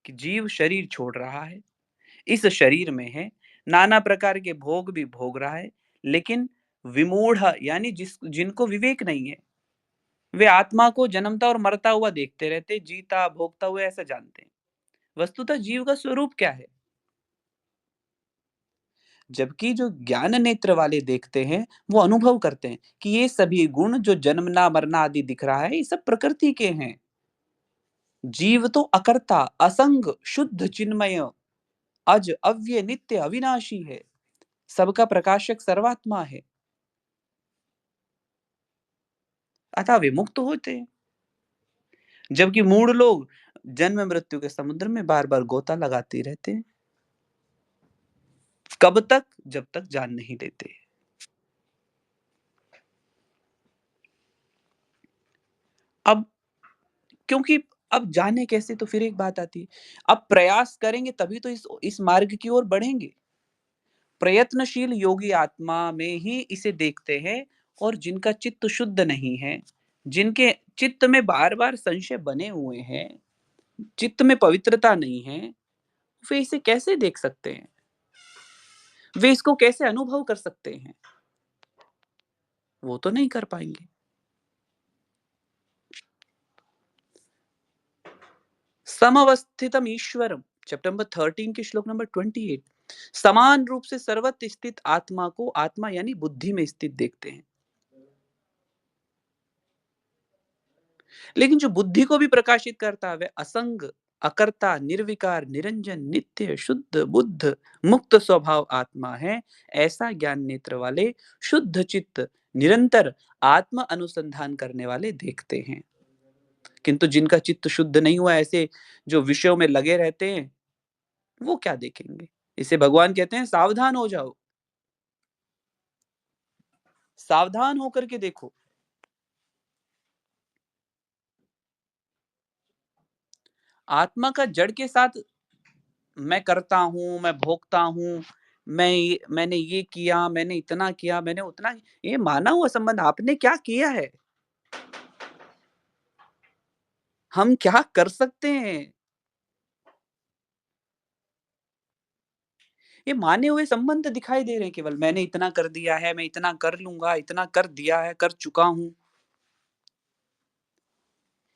कि जीव शरीर छोड़ रहा है, इस शरीर में है, नाना प्रकार के भोग भी भोग रहा है, लेकिन विमूढ़ यानी जिनको विवेक नहीं है, वे आत्मा को जन्मता और मरता हुआ देखते रहते, जीता भोगता हुआ ऐसा जानते हैं। वस्तुतः जीव का स्वरूप क्या है? जबकि जो ज्ञान नेत्र वाले देखते हैं, वो अनुभव करते हैं कि ये सभी गुण जो जन्मना मरना आदि दिख रहा है, ये सब प्रकृति के हैं। जीव तो अकर्ता, असंग, शुद्ध, चिन्मय, अज, अव्यय, नित्य, अविनाशी है। सबका प्रकाशक सर्वात्मा है। अतः विमुक्त होते हैं। जबकि मूढ़ लोग जन्म मृत्यु के समुद्र में बार-बार गोता लगाते रहते हैं। कब तक? जब तक जान नहीं लेते। अब क्योंकि अब जाने कैसे, तो फिर एक बात आती है। अब प्रयास करेंगे तभी तो इस मार्ग की ओर बढ़ेंगे। प्रयत्नशील योगी आत्मा में ही इसे देखते हैं, और जिनका चित्त शुद्ध नहीं है, जिनके चित्त में बार-बार संशय बने हुए हैं, चित्त में पवित्रता नहीं है, वे इसे कैसे देख सकते हैं? वे इसको कैसे अनुभव कर सकते हैं? वो तो नहीं कर पाएँगे। समवस्थितम ईश्वरम, चैप्टर नंबर 13 के श्लोक नंबर 28। समान रूप से सर्वत्र स्थित आत्मा को आत्मा यानी बुद्धि में स्थित देखते हैं। लेकिन जो बुद्धि को भी प्रकाशित करता है, वह असंग, अकर्ता, निर्विकार, निरंजन, नित्य, शुद्ध, बुद्ध, मुक्त स्वभाव आत्मा है। ऐसा ज्ञान नेत्र वाले शुद्ध चित्त निरंतर आत्म अनुसंधान करने वाले देखते हैं। किंतु जिनका चित्त शुद्ध नहीं हुआ, ऐसे जो विषयों में लगे रहते हैं, वो क्या देखेंगे? इसे भगवान कहते हैं सावधान हो जाओ, सावधान होकर के देखो। आत्मा का जड़ के साथ मैं करता हूँ, मैं भोगता हूँ, मैंने ये किया, मैंने इतना किया, मैंने उतना, ये माना हुआ संबंध। आपने क्या किया है? हम क्या कर सकते हैं? ये माने हुए संबंध दिखाई दे रहे हैं केवल, मैंने इतना कर दिया है, मैं इतना कर लूँगा, इतना कर दिया है, कर चुका हूँ।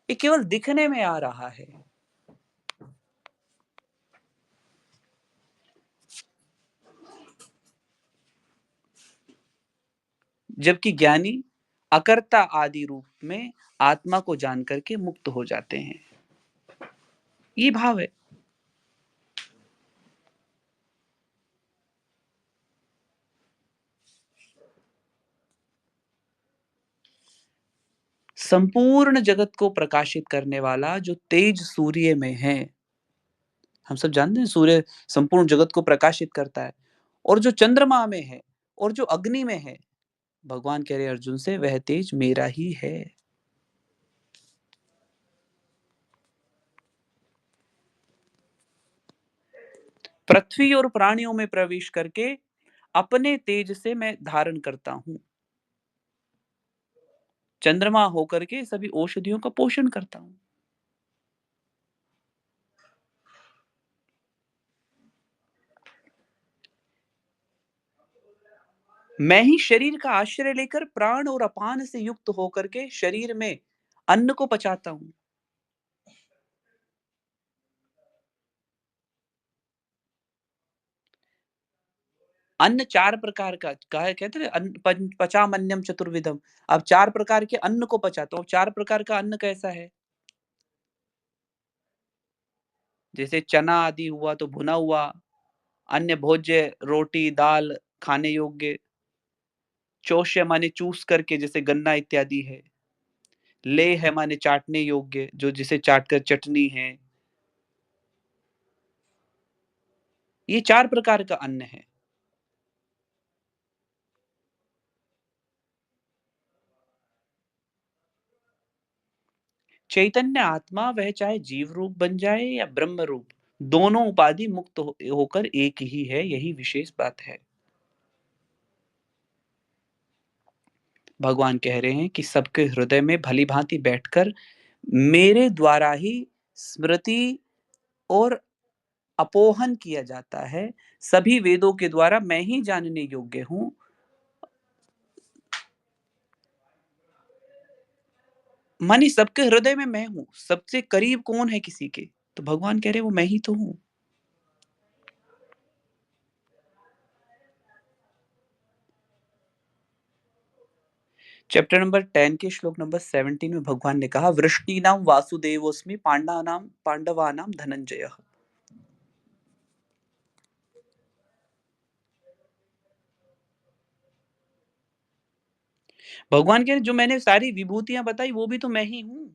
ये केवल दिखने में आ रहा है। जबकि ज्ञानी अकर्ता आदि रूप में आत्मा को जान करके मुक्त हो जाते हैं। ये भाव है। संपूर्ण जगत को प्रकाशित करने वाला जो तेज सूर्य में है, हम सब जानते हैं सूर्य संपूर्ण जगत को प्रकाशित करता है, और जो चंद्रमा में है और जो अग्नि में है, भगवान कह रहे अर्जुन से वह तेज मेरा ही है। पृथ्वी और प्राणियों में प्रवेश करके अपने तेज से मैं धारण करता हूं, चंद्रमा होकर के सभी औषधियों का पोषण करता हूं। मैं ही शरीर का आश्रय लेकर प्राण और अपान से युक्त होकर के शरीर में अन्न को पचाता हूं। अन्न चार प्रकार का कहा, कहते हैं अन्न पचामन्यम चतुर्विधम। अब चार प्रकार के अन्न को पचाता हूं। चार प्रकार का अन्न कैसा है? जैसे चना आदि हुआ तो भुना हुआ, अन्य भोज्य रोटी दाल खाने योग्य, चोष्य माने चूस करके जैसे गन्ना इत्यादि है, ले है माने चाटने योग्य जो जिसे चाट कर चटनी है। ये चार प्रकार का अन्न है। चैतन्य आत्मा वह चाहे जीव रूप बन जाए या ब्रह्म रूप, दोनों उपाधि मुक्त होकर एक ही है, यही विशेष बात है। भगवान कह रहे हैं कि सबके हृदय में भली भांति बैठकर मेरे द्वारा ही स्मृति और अपोहन किया जाता है। सभी वेदों के द्वारा मैं ही जानने योग्य हूं। मानी सबके हृदय में मैं हूं। सबसे करीब कौन है किसी के? तो भगवान कह रहे वो मैं ही तो हूं। चैप्टर नंबर 10 के श्लोक नंबर 17 में भगवान ने कहा, वृष्टि नाम वासुदेवोस्मि पांडवानाम धनंजय। भगवान कह रहे जो मैंने सारी विभूतियां बताई वो भी तो मैं ही हूं।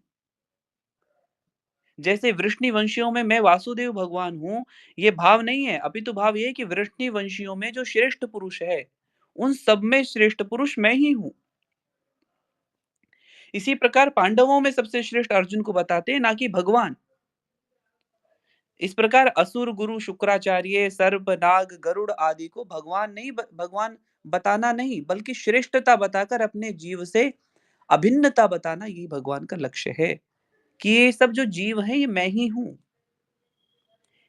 जैसे वृष्णि वंशियों में मैं वासुदेव भगवान हूं, ये भाव नहीं है, अपितु भाव ये है कि वृष्णि वंशियों में जो श्रेष्ठ पुरुष है, उन सब में श्रेष्ठ पुरुष मैं ही हूं। इसी प्रकार पांडवों में सबसे श्रेष्ठ अर्जुन को बताते हैं, ना कि भगवान। इस प्रकार असुर गुरु शुक्राचार्य सर्प नाग गरुड़ आदि को भगवान नहीं भगवान बताना नहीं, बल्कि श्रेष्ठता बताकर अपने जीव से अभिन्नता बताना, यही भगवान का लक्ष्य है कि ये सब जो जीव हैं ये मैं ही हूं।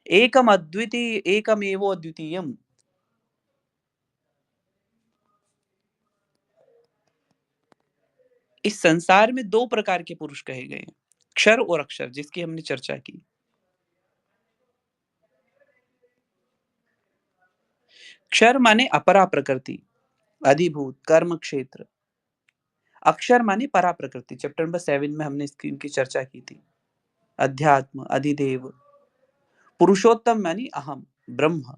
एकम अद्वितीय एकम एवो अद्वितीयम। इस संसार में दो प्रकार के पुरुष कहे गए हैं, क्षर और अक्षर, जिसकी हमने चर्चा की। क्षर माने अपरा प्रकृति, अधिभूत कर्म क्षेत्र। अक्षर माने परा प्रकृति। चैप्टर नंबर 7 में हमने इसकी इनकी चर्चा की थी। अध्यात्म अधिदेव। पुरुषोत्तम मानी अहम ब्रह्म।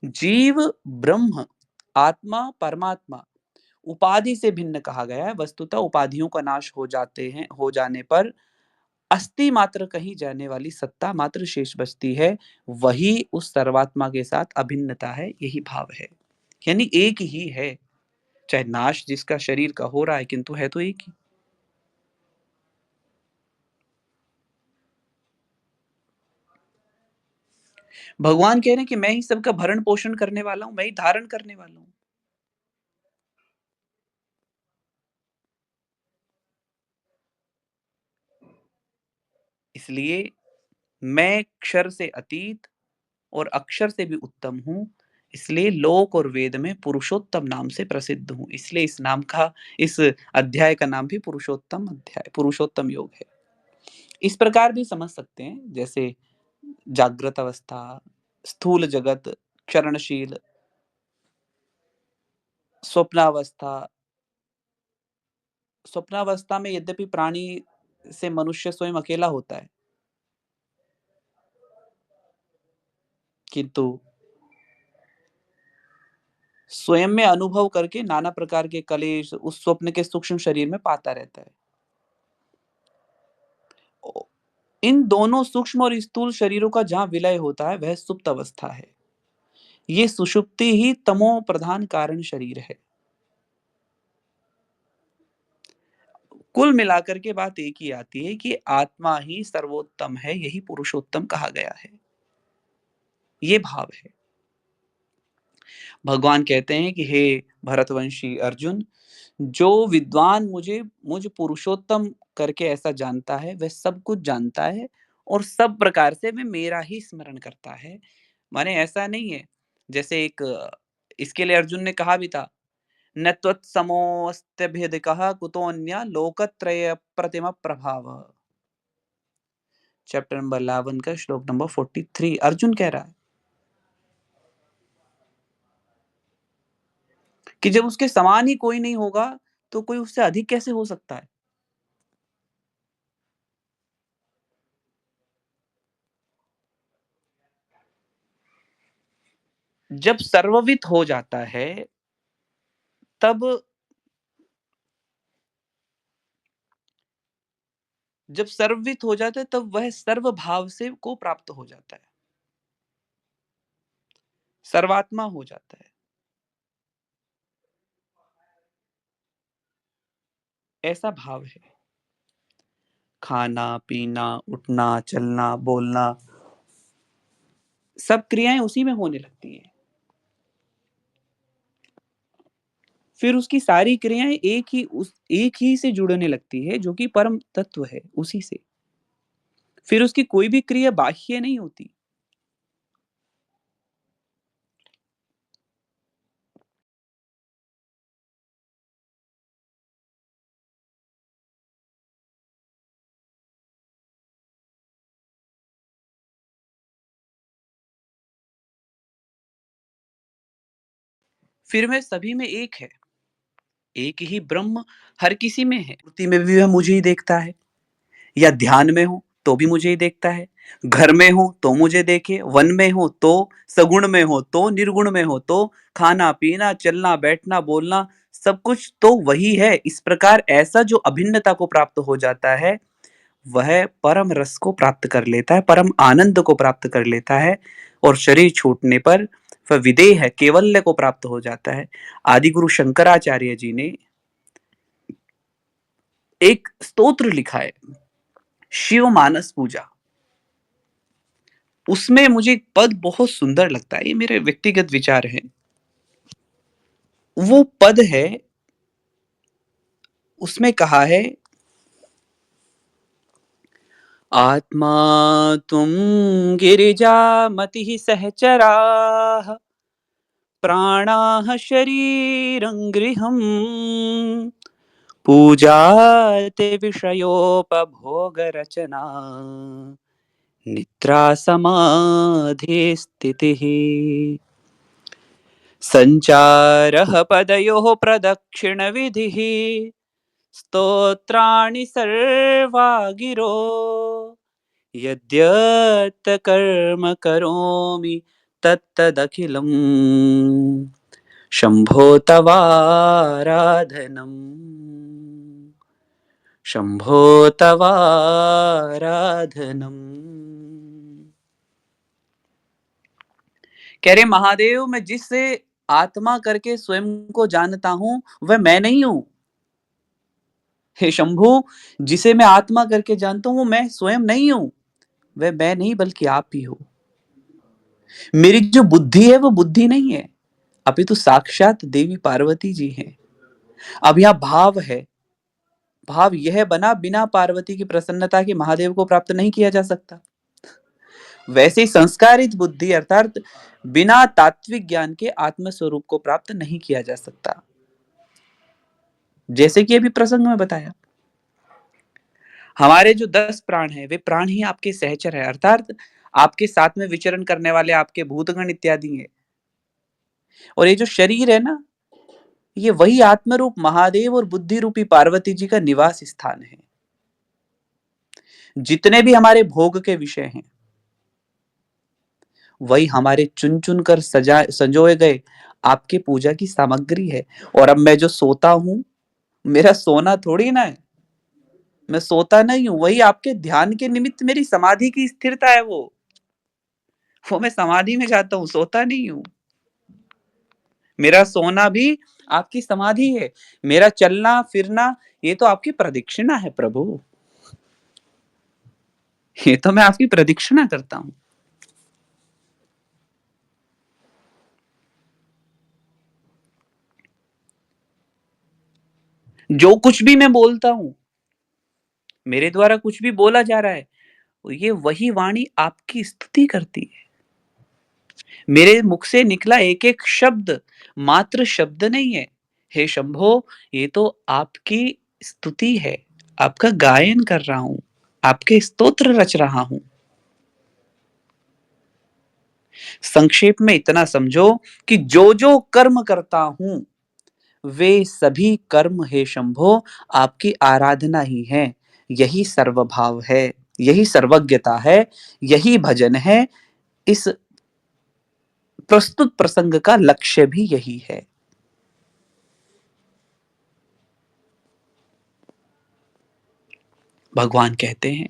जीव ब्रह्म आत्मा परमात्मा उपाधि से भिन्न कहा गया है। वस्तुतः उपाधियों का नाश हो जाते हैं, हो जाने पर अस्थि मात्र कही जाने वाली सत्ता मात्र शेष बचती है। वही उस सर्वात्मा के साथ अभिन्नता है, यही भाव है। यानी एक ही है, चाहे नाश जिसका शरीर का हो रहा है, किंतु है तो एक ही। भगवान कह रहे हैं कि मैं ही सबका भरण-पोषण करने वाला हूँ, मैं ही धारण करने वाला हूँ। इसलिए मैं क्षर से अतीत और अक्षर से भी उत्तम हूँ, इसलिए लोक और वेद में पुरुषोत्तम नाम से प्रसिद्ध हूँ। इसलिए इस अध्याय का नाम भी पुरुषोत्तम अध्याय, पुरुषोत्तम योग है। इस प्रकार भी समझ सकते हैं, जैसे जागृत अवस्था, स्थूल जगत, क्षरणशील, स्वप्नावस्था। स्वप्नावस्था में यद्यपि प्राणी से मनुष्य स्वयं अकेला होता है, किंतु स्वयं में अनुभव करके नाना प्रकार के कलेश उस स्वप्न के सूक्ष्म शरीर में पाता रहता है। ओ इन दोनों सूक्ष्म और स्थूल शरीरों का जहाँ विलय होता है, वह सुप्त अवस्था है। ये सुषुप्ति ही तमो प्रधान कारण शरीर है। कुल मिलाकर के बात एक ही आती है कि आत्मा ही सर्वोत्तम है, यही पुरुषोत्तम कहा गया है। ये भाव है। भगवान कहते हैं कि हे भरतवंशी अर्जुन, जो विद्वान मुझ पुरुषोत्तम करके ऐसा जानता है, वह सब कुछ जानता है और सब प्रकार से वह मेरा ही स्मरण करता है। माने ऐसा नहीं है, जैसे इसके लिए अर्जुन ने कहा भी था, न त्वत्समोऽस्त्यभेदकः कुतोऽन्य लोकत्रय प्रतिम प्रभाव। चैप्टर नंबर 11 का श्लोक नंबर 43 अर्जुन कह रहा है कि जब उसके समान ही कोई नहीं होगा, तो कोई उससे अधिक कैसे हो सकता है? जब सर्ववित हो जाता है, तब जब सर्ववित हो जाता है, तब वह सर्वभाव से को प्राप्त हो जाता है। सर्वात्मा हो जाता है। ऐसा भाव है। खाना, पीना, उठना, चलना, बोलना, सब क्रियाएँ उसी में होने लगती हैं। फिर उसकी सारी क्रियाएँ एक ही से जुड़ने लगती है, जो कि परम तत्व है, उसी से। फिर उसकी कोई भी क्रिया बाह्य नहीं होती। फिर वह सभी में एक है। एक ही ब्रह्म हर किसी में है। मूर्ति में भी वह मुझे ही देखता है, या ध्यान में हूँ, तो भी मुझे ही देखता है। घर में हूँ, तो मुझे देखे, वन में हूँ, तो सगुण में हो, तो निर्गुण में हो, तो खाना-पीना, चलना-बैठना, बोलना, सब कुछ तो वही है। इस प्रकार ऐसा जो अभिन्नता को प्राप्त हो जाता है, वह परम रस को प्राप्त कर लेता है, परम आनंद को प्राप्त कर लेता है और शरीर छूटने पर वह विदेह कैवल्य को प्राप्त हो जाता है। आदिगुरु शंकराचार्य जी ने एक स्तोत्र लिखा है, शिव मानस पूजा। उसमें मुझे एक पद बहुत सुंदर लगता है, ये मेरे व्यक्तिगत विचार हैं। वो पद है, उसमें कहा है, आत्मा तुम गिरिजामतिः सहचराः प्राणाः शरीरं गृहम् पूजाते विषयोपभोगरचना निद्रा समाधि स्थितिः सञ्चारः पदयोः प्रदक्षिणविधिः स्तोत्राणि सर्वा गिरो यद्यत् कर्म करोमि तत्तदखिलम् शम्भो तवाराधनम् शम्भो तवाराधनम्। कह रहे महादेव, मैं जिससे आत्मा करके स्वयं को जानता हूँ, वह मैं नहीं हूँ। हे शंभु, जिसे मैं आत्मा करके जानता हूँ, वो मैं स्वयं नहीं हूँ। वह मैं नहीं बल्कि आप ही हो। मेरी जो बुद्धि है वो बुद्धि नहीं है, अपितु साक्षात देवी पार्वती जी हैं। अब यहाँ भाव है, भाव यह बना बिना पार्वती की प्रसन्नता के महादेव को प्राप्त नहीं किया जा सकता। वैसे ही संस्कारित बुद्धि अर्थात बिना तात्विक ज्ञान के आत्म स्वरूप को प्राप्त नहीं किया जा सकता। जैसे कि अभी प्रसंग में बताया, हमारे जो 10 प्राण हैं, वे प्राण ही आपके सहचर है, अर्थात आपके साथ में विचरण करने वाले आपके भूतगण इत्यादि हैं। और ये जो शरीर है ना, ये वही आत्मरूप महादेव और बुद्धि रूपी पार्वती जी का निवास स्थान है। जितने भी हमारे भोग के विषय हैं, वही हमारे चुन चुन कर संजोए गए आपके पूजा की सामग्री है। और अब मैं जो सोता हूं, मेरा सोना थोड़ी ना है, मैं सोता नहीं हूं, वही आपके ध्यान के निमित्त मेरी समाधि की स्थिरता है। वो मैं समाधि में जाता हूँ, सोता नहीं हूँ। मेरा सोना भी आपकी समाधि है, मेरा चलना फिरना ये तो आपकी प्रदक्षिणा है प्रभु, ये तो मैं आपकी प्रदक्षिणा करता हूं। जो कुछ भी मैं बोलता हूं, मेरे द्वारा कुछ भी बोला जा रहा है, ये वही वाणी आपकी स्तुति करती है। मेरे मुख से निकला एक एक शब्द मात्र शब्द नहीं है। हे शंभो, ये तो आपकी स्तुति है, आपका गायन कर रहा हूं, आपके स्तोत्र रच रहा हूं। संक्षेप में इतना समझो कि जो जो कर्म करता हूं, वे सभी कर्म हे शंभो आपकी आराधना ही है। यही सर्वभाव है, यही सर्वज्ञता है, यही भजन है। इस प्रस्तुत प्रसंग का लक्ष्य भी यही है। भगवान कहते हैं,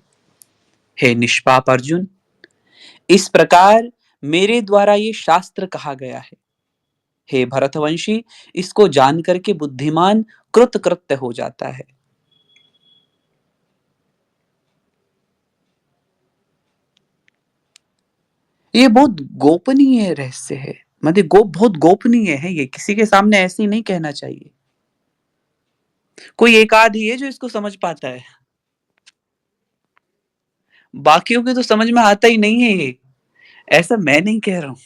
हे निष्पाप अर्जुन, इस प्रकार मेरे द्वारा ये शास्त्र कहा गया है। हे भरतवंशी, इसको जान करके बुद्धिमान कृतकृत्य हो जाता है। ये बहुत गोपनीय रहस्य है, मतलब बहुत गोपनीय है, ये किसी के सामने ऐसे ही नहीं कहना चाहिए। कोई एक आध ही है जो इसको समझ पाता है, बाकियों के तो समझ में आता ही नहीं है ये। ऐसा मैं नहीं कह रहा हूं,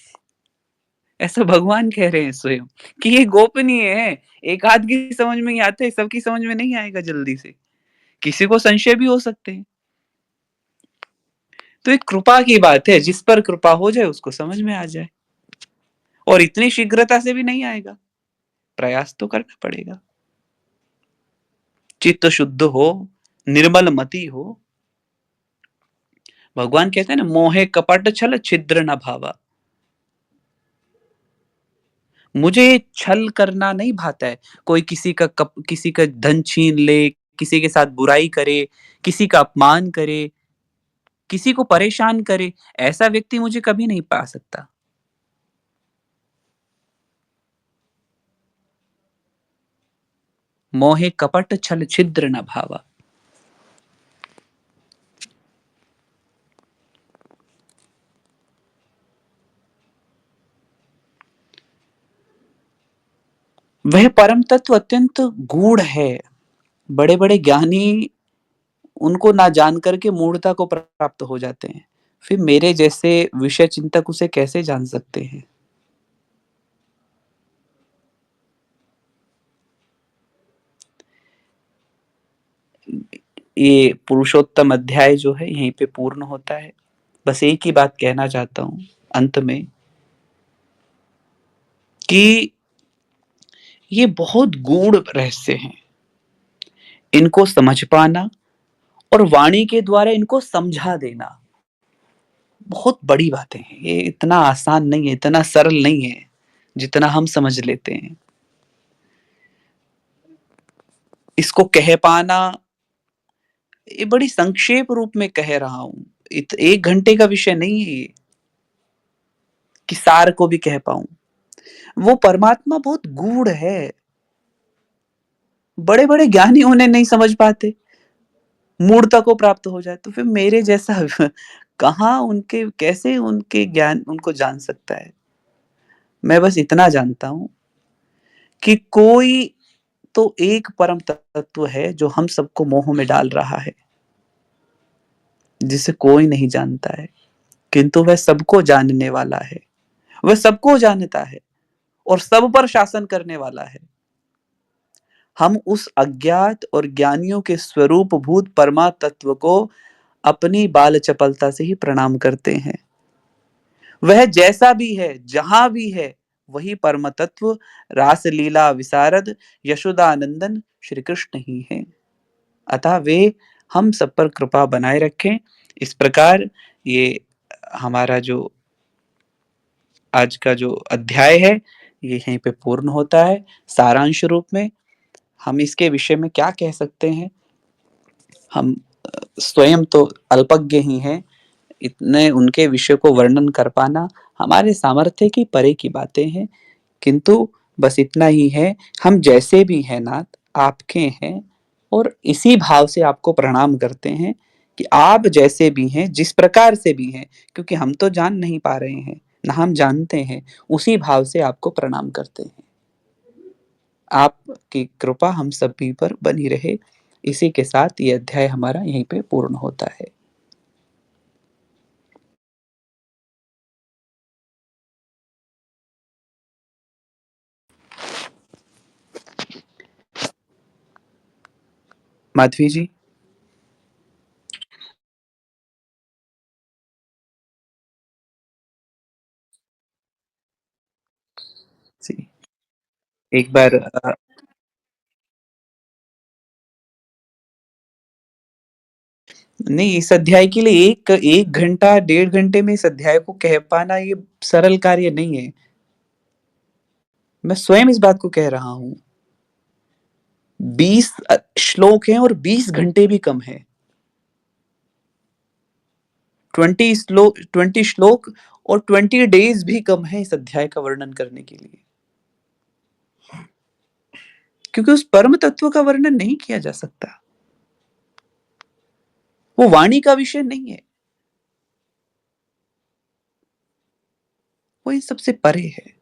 ऐसा भगवान कह रहे हैं स्वयं कि ये गोपनीय है। एक आध की समझ में ही आता है, सबकी समझ में नहीं आएगा जल्दी से, किसी को संशय भी हो सकते हैं। तो एक कृपा की बात है, जिस पर कृपा हो जाए उसको समझ में आ जाए। और इतनी शीघ्रता से भी नहीं आएगा, प्रयास तो करना पड़ेगा। चित्त शुद्ध हो, निर्मल मति हो। भगवान कहते हैं ना, मोहे कपट छल छिद्र न भावा। मुझे छल करना नहीं भाता है। कोई किसी का धन छीन ले, किसी के साथ बुराई करे, किसी का अपमान करे, किसी को परेशान करे, ऐसा व्यक्ति मुझे कभी नहीं पा सकता। मोहे कपट छल छिद्र न भावा। वह परम तत्व अत्यंत गूढ़ है। बड़े बड़े ज्ञानी उनको ना जान करके मूढ़ता को प्राप्त हो जाते हैं, फिर मेरे जैसे विषय चिंतक उसे कैसे जान सकते हैं। ये पुरुषोत्तम अध्याय जो है यहीं पे पूर्ण होता है। बस एक ही बात कहना चाहता हूं अंत में कि ये बहुत गूढ़ रहस्य हैं। इनको समझ पाना और वाणी के द्वारा इनको समझा देना बहुत बड़ी बातें हैं। ये इतना आसान नहीं है, इतना सरल नहीं है जितना हम समझ लेते हैं। इसको कह पाना, ये बड़ी संक्षेप रूप में कह रहा हूं। एक घंटे का विषय नहीं है ये कि सार को भी कह पाऊं। वो परमात्मा बहुत गूढ़ है, बड़े बड़े ज्ञानी उन्हें नहीं समझ पाते। मूढ़ता को प्राप्त हो जाए, तो फिर मेरे जैसा कहाँ उनके कैसे उनके ज्ञान उनको जान सकता है? मैं बस इतना जानता हूँ कि कोई तो एक परम तत्व है जो हम सबको मोह में डाल रहा है, जिसे कोई नहीं जानता है, किंतु वह सबको जानने वाला है। वह सबको जानता है और सब पर शासन करने वाला है। हम उस अज्ञात और ज्ञानियों के स्वरूप भूत परमा तत्व को अपनी बाल चपलता से ही प्रणाम करते हैं। वह जैसा भी है, जहां भी है, वही परम तत्व रास लीला विशारद यशोदानंदन श्री कृष्ण ही है। अतः वे हम सब पर कृपा बनाए रखें। इस प्रकार ये हमारा जो आज का जो अध्याय है, ये यहीं पे पूर्ण होता है। सारांश रूप में हम इसके विषय में क्या कह सकते हैं? हम स्वयं तो अल्पज्ञ ही हैं, इतने उनके विषय को वर्णन कर पाना हमारे सामर्थ्य की परे की बातें हैं। किंतु बस इतना ही है, हम जैसे भी हैं नाथ, आपके हैं और इसी भाव से आपको प्रणाम करते हैं कि आप जैसे भी हैं, जिस प्रकार से भी हैं, क्योंकि हम तो जान नहीं पा रहे हैं, ना हम जानते हैं, उसी भाव से आपको प्रणाम करते हैं। आपकी कृपा हम सभी पर बनी रहे। इसी के साथ ये अध्याय हमारा यहीं पे पूर्ण होता है। माधवी जी। जी, एक बार नहीं, इस अध्याय के लिए एक 1 घंटा, 1.5 घंटे में इस अध्याय को कह पाना ये सरल कार्य नहीं है। मैं स्वयं इस बात को कह रहा हूँ। 20 श्लोक हैं और 20 घंटे भी कम है। 20 श्लोक और 20 डेज़ भी कम है इस अध्याय का वर्णन करने के लिए। क्योंकि उस परम तत्व का वर्णन नहीं किया जा सकता। वो वाणी का विषय नहीं है। वो इन सबसे परे है।